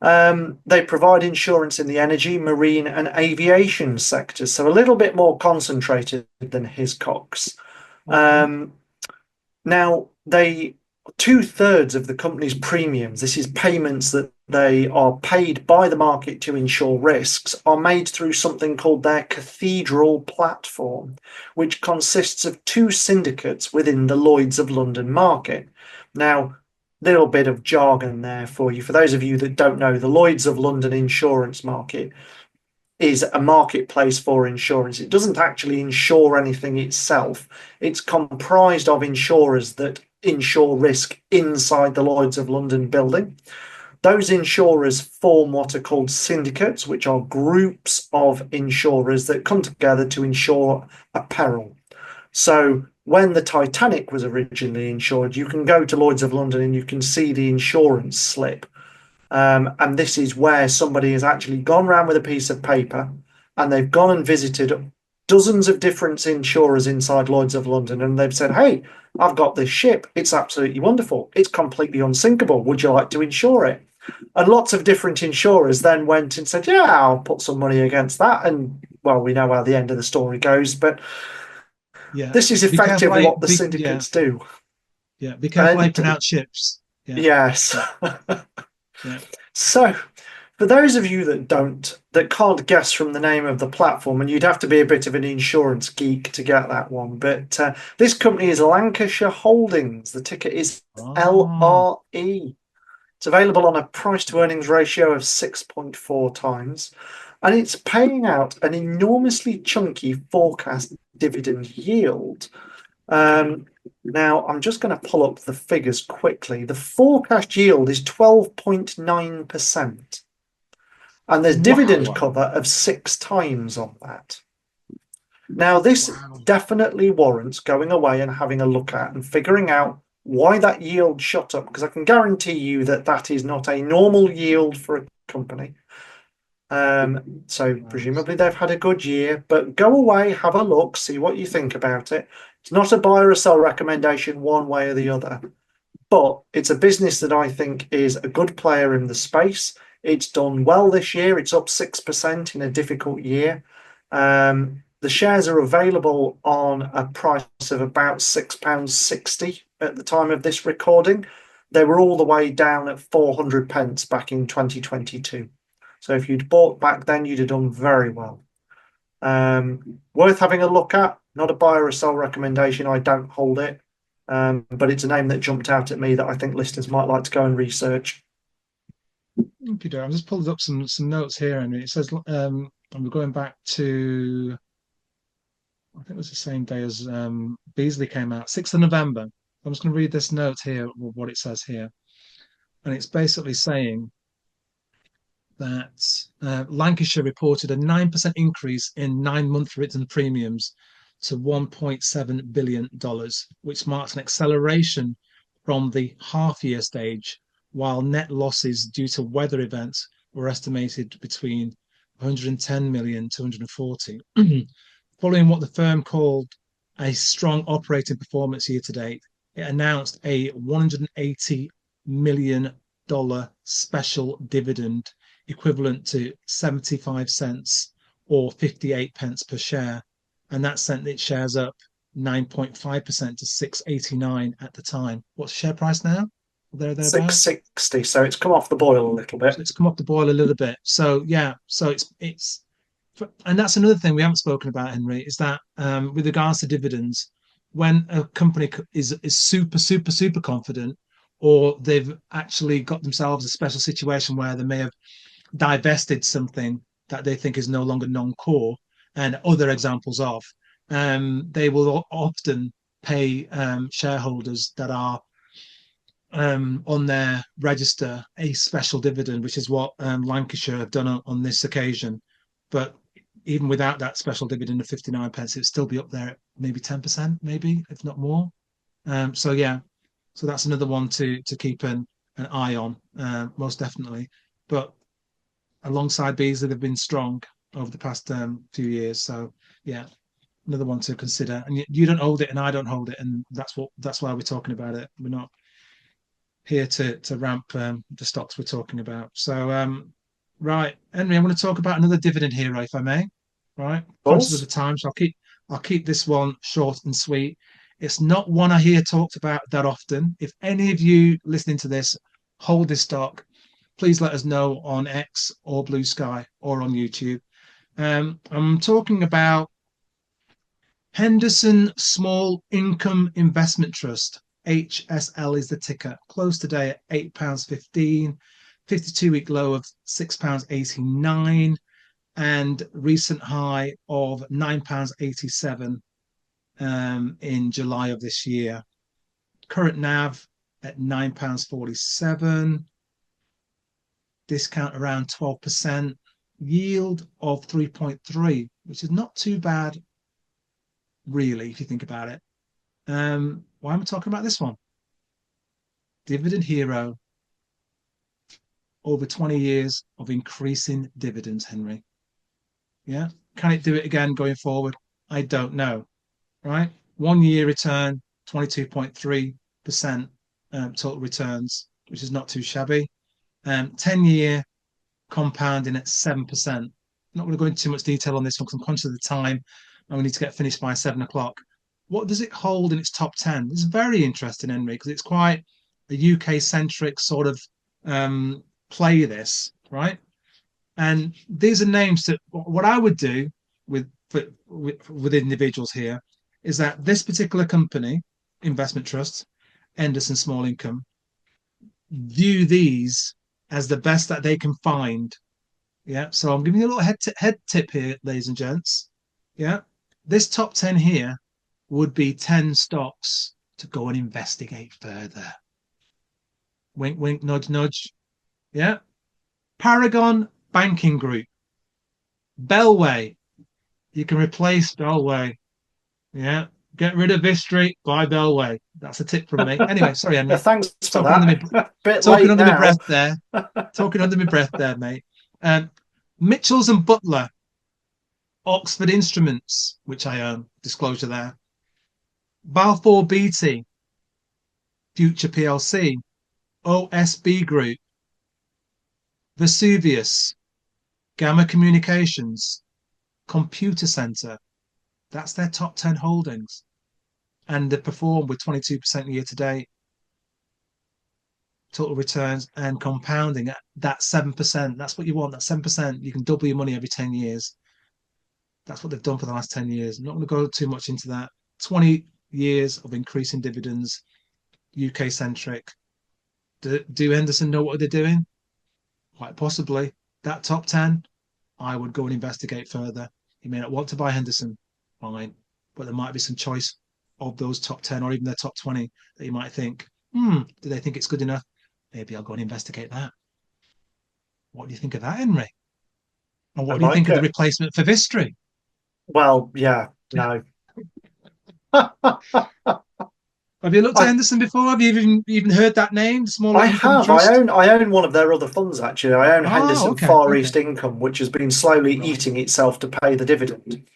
They provide insurance in the energy, marine, and aviation sectors, so a little bit more concentrated than Hiscox. Okay. Now, 2/3 of the company's premiums, this is payments that they are paid by the market to insure risks, are made through something called their Cathedral platform, which consists of 2 syndicates within the Lloyd's of London market. Now, little bit of jargon there for you. For those of you that don't know, the Lloyd's of London insurance market is a marketplace for insurance. It doesn't actually insure anything itself. It's comprised of insurers that insure risk inside the Lloyd's of London building. Those insurers form what are called syndicates, which are groups of insurers that come together to insure a peril. So when the Titanic was originally insured, you can go to Lloyd's of London and you can see the insurance slip. And this is where somebody has actually gone around with a piece of paper and they've gone and visited dozens of different insurers inside Lloyd's of London, and they've said, hey, I've got this ship. It's absolutely wonderful. It's completely unsinkable. Would you like to insure it? And lots of different insurers then went and said, yeah, I'll put some money against that. And, well, we know how the end of the story goes, but this is effectively what the syndicates do. Yeah, be careful how you pronounce ships. Yeah. Yes. Yeah. So, for those of you that can't guess from the name of the platform, and you'd have to be a bit of an insurance geek to get that one, but this company is Lancashire Holdings. The ticker is LRE. It's available on a price to earnings ratio of 6.4 times, and it's paying out an enormously chunky forecast dividend yield. Now, I'm just going to pull up the figures quickly. The forecast yield is 12.9%. And there's dividend cover of 6 times on that. Now, this definitely warrants going away and having a look at and figuring out why that yield shot up, because I can guarantee you that that is not a normal yield for a company. So presumably they've had a good year, but go away, have a look, see what you think about it. It's not a buy or a sell recommendation one way or the other, but it's a business that I think is a good player in the space. It's done well this year. It's up 6% in a difficult year. The shares are available on a price of about £6.60 at the time of this recording. They were all the way down at 400 pence back in 2022. So if you'd bought back then, you'd have done very well. Worth having a look at. Not a buy or a sell recommendation. I don't hold it. But it's a name that jumped out at me that I think listeners might like to go and research. Okay, I'm just pulled up some notes here, and it says, and we're going back to, I think it was the same day as Beazley came out, 6th of November. I'm just going to read this note here, what it says here. And it's basically saying that Lancashire reported a 9% increase in 9-month written premiums to $1.7 billion, which marks an acceleration from the half-year stage, while net losses due to weather events were estimated between 110 million to 140. Following what the firm called a strong operating performance year to date, it announced a $180 million special dividend equivalent to 75 cents or 58 pence per share. And that sent its shares up 9.5% to 6.89 at the time. What's the share price now? Thereabouts? 660. So it's come off the boil a little bit. So it's come off the boil a little bit. So yeah, so it's and that's another thing we haven't spoken about, Henry, is that with regards to dividends, when a company is super confident, or they've actually got themselves a special situation where they may have divested something that they think is no longer non-core, and other examples of, they will often pay shareholders that are on their register a special dividend, which is what Lancashire have done on this occasion. But even without that special dividend of 59 pence, it'd still be up there at maybe 10%, maybe, if not more. So yeah, so that's another one to keep an eye on, most definitely. But alongside Beazley, they've been strong over the past few years. So yeah, another one to consider. And you don't hold it, and I don't hold it, and that's why we're talking about it. We're not here to ramp the stocks we're talking about. So right, Henry, I want to talk about another dividend hero, if I may. Right, conscious of the time, so I'll keep this one short and sweet. It's not one I hear talked about that often. If any of you listening to this hold this stock, please let us know on X or Blue Sky or on YouTube. I'm talking about Henderson Small Income Investment Trust. HSL is the ticker. Closed today at £8.15, 52-week low of £6.89, and recent high of £9.87 in July of this year. Current NAV at £9.47. discount around 12%, yield of 3.3, which is not too bad, really, if you think about it. Why am I talking about this one? Dividend Hero, over 20 years of increasing dividends, Henry. Yeah. Can it do it again going forward? I don't know. Right. 1 year return, 22.3% total returns, which is not too shabby. 10-year compounding at 7%. I'm not going to go into too much detail on this one because I'm conscious of the time and we need to get finished by 7 o'clock. What does it hold in its top 10? It's very interesting, Henry, because it's quite a UK-centric sort of play, this, right? And these are names that what I would do with individuals here is that this particular company, investment trust, Henderson Small Income, view these as the best that they can find. Yeah. So I'm giving you a little head tip here, ladies and gents. Yeah. This top 10 here would be 10 stocks to go and investigate further. Wink, wink, nudge, nudge. Yeah. Paragon Banking Group. Bellway. You can replace Bellway. Yeah. Get rid of Vistry, buy Bellway. That's a tip from me. Anyway, sorry, Henry. Thanks for talking that. Talking under my breath there. Talking under my breath there, mate. Mitchells and Butler, Oxford Instruments, which I own, disclosure there. Balfour Beatty, Future PLC, OSB Group, Vesuvius, Gamma Communications, Computer Center. That's their top 10 holdings. And they perform with 22% year to date. Total returns and compounding at that 7%. That's what you want, that 7%. You can double your money every 10 years. That's what they've done for the last 10 years. I'm not going to go too much into that. 20 years of increasing dividends, UK centric. Do Henderson know what they're doing? Quite possibly. That top 10, I would go and investigate further. You may not want to buy Henderson, fine, but there might be some choice of those top 10 or even their top 20 that you might think, do they think it's good enough? Maybe I'll go and investigate that. What do you think of that, Henry? And what do you think of the replacement for Vistry? Well, yeah, no. Have you looked at Henderson before? Have you even heard that name? I have. Trust? I own one of their other funds, actually. I own Henderson Far East Income, which has been slowly eating itself to pay the dividend.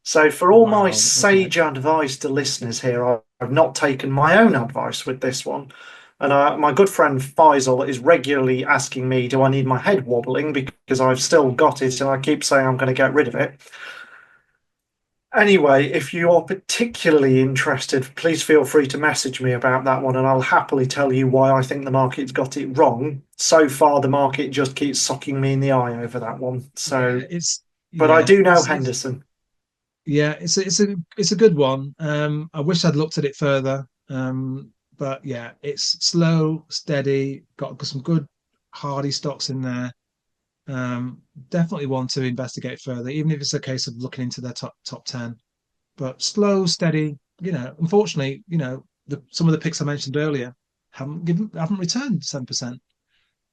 So for all my sage advice to listeners here, I've not taken my own advice with this one. And my good friend Faisal is regularly asking me, do I need my head wobbling? Because I've still got it and I keep saying I'm going to get rid of it. Anyway, if you are particularly interested, please feel free to message me about that one and I'll happily tell you why I think the market's got it wrong. So far, the market just keeps sucking me in the eye over that one. So, but I do know Henderson. Yeah, it's a good one. I wish I'd looked at it further. But yeah, it's slow, steady, got some good hardy stocks in there. Definitely want to investigate further, even if it's a case of looking into their top 10. But slow, steady, unfortunately, some of the picks I mentioned earlier haven't returned 7%,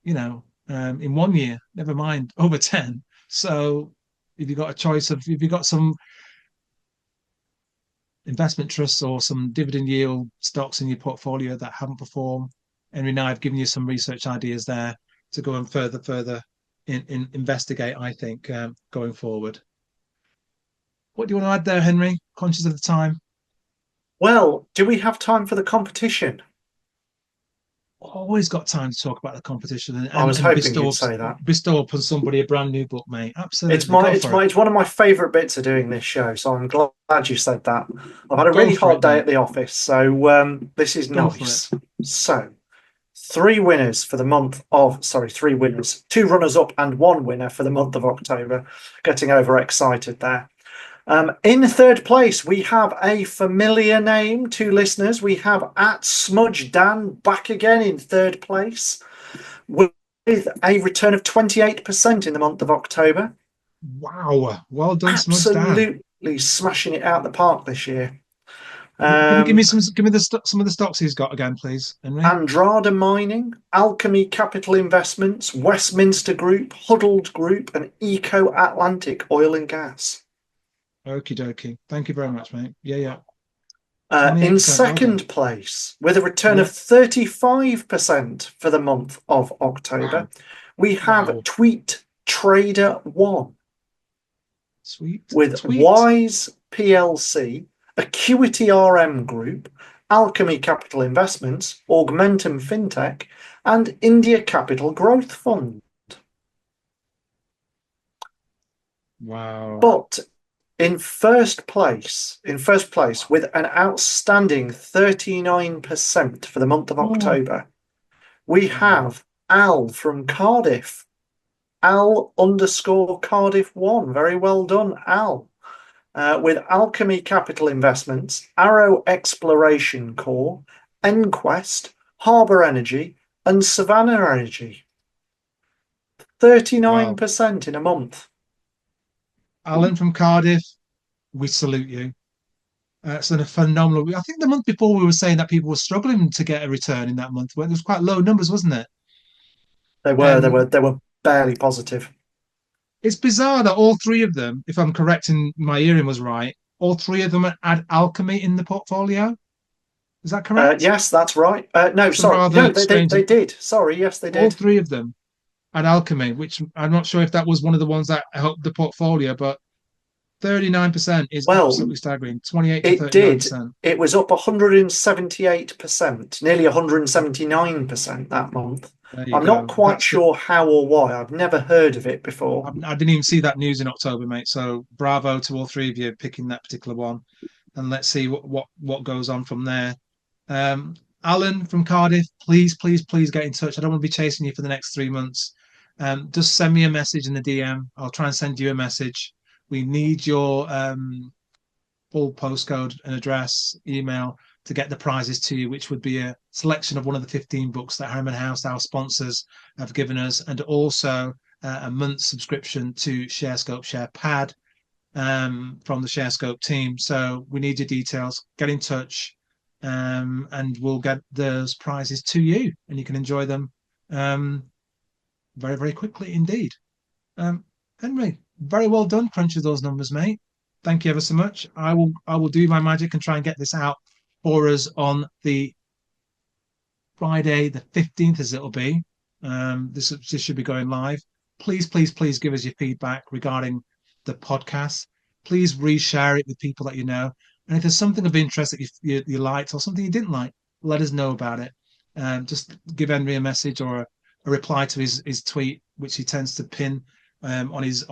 in 1 year, never mind over 10. So if you've got a choice of, if you've got some investment trusts or some dividend yield stocks in your portfolio that haven't performed, Henry and I have given you some research ideas there to go and further in investigate, I think, going forward. What do you want to add there, Henry? Conscious of the time. Well, do we have time for the competition? Always got time to talk about the competition and I was hoping you'd say that. Bestow upon somebody a brand new book, mate. Absolutely. It's one of my favourite bits of doing this show, so I'm glad you said that. I've had a really hard day at the office, so this is nice. So, 3 winners for the month of 3 winners, 2 runners up and 1 winner for the month of October. Getting overexcited there. In third place, we have a familiar name to listeners. We have @SmudgeDan back again in third place with a return of 28% in the month of October. Wow. Well done, SmudgeDan. Absolutely smashing it out the park this year. Can you give me some of the stocks he's got again, please, Henry? Andrada Mining, Alkemy Capital Investments, Westminster Group, Huddled Group, and Eco Atlantic Oil and Gas. Okie dokie. Thank you very much, mate. Yeah. In second place, with a return of 35% for the month of October, we have Tweet Trader One. Sweet. With Wise PLC, Acuity RM Group, Alkemy Capital Investments, Augmentum Fintech, and India Capital Growth Fund. Wow. But in first place, with an outstanding 39% for the month of October, we have Al from Cardiff. Al_Cardiff1. Very well done, Al. With Alkemy Capital Investments, Arrow Exploration Corp, Enquest, Harbour Energy, and Savannah Energy. 39% in a month. Alan from Cardiff, we salute you. It's a phenomenal. I think the month before we were saying that people were struggling to get a return in that month. Well, it was quite low numbers, wasn't it? They were barely positive. It's bizarre that all three of them, if I'm correct and my hearing was right, all three of them had Alkemy in the portfolio. Is that correct? Yes, that's right. No, sorry. No, they did. Sorry, yes, they did. All three of them had Alkemy, which I'm not sure if that was one of the ones that helped the portfolio, but 39% is absolutely staggering. 28 to 39%. It was up 178%, nearly 179% that month. I'm not quite sure how or why. I've never heard of it before. I didn't even see that news in October, mate. So bravo to all three of you picking that particular one, and let's see what goes on from there. Alan from Cardiff, please get in touch. I don't want to be chasing you for the next 3 months. Just send me a message in the DM. I'll try and send you a message. We need your full postcode and address, email, to get the prizes to you, which would be a selection of one of the 15 books that Harriman House, our sponsors, have given us, and also a month's subscription to ShareScope SharePad from the ShareScope team. So we need your details. Get in touch, and we'll get those prizes to you, and you can enjoy them very, very quickly indeed. Henry, very well done crunching those numbers, mate. Thank you ever so much. I will do my magic and try and get this out for us on the Friday the 15th, as it'll be. This should be going live. Please give us your feedback regarding the podcast. Please reshare it with people that you know. And if there's something of interest that you liked or something you didn't like, let us know about it. Just give Henry a message or a reply to his tweet, which he tends to pin on his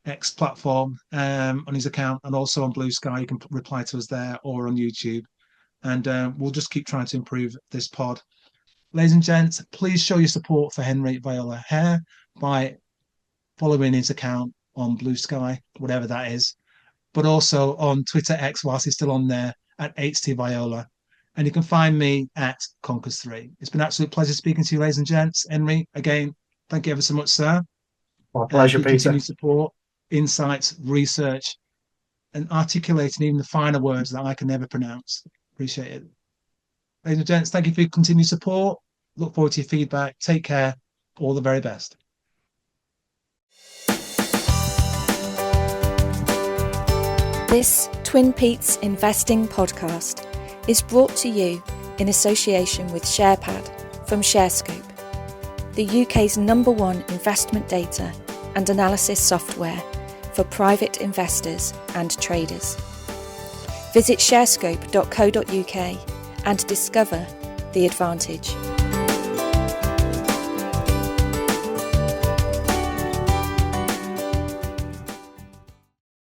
X platform, on his account, and also on Blue Sky. You can reply to us there or on YouTube, and we'll just keep trying to improve this pod. Ladies and gents, please show your support for Henry Viola Hare by following his account on Blue Sky, whatever that is, but also on Twitter X whilst he's still on there at HTViola. And you can find me at Conkers3. It's been an absolute pleasure speaking to you, ladies and gents. Henry, again, thank you ever so much, sir. My pleasure, Peter. Continued support, insights, research, and articulating even the finer words that I can never pronounce. Appreciate it. Ladies and gents, thank you for your continued support. Look forward to your feedback. Take care. All the very best. This Twin Peaks Investing podcast is brought to you in association with SharePad from ShareScope, the UK's #1 investment data and analysis software for private investors and traders. Visit sharescope.co.uk and discover the advantage.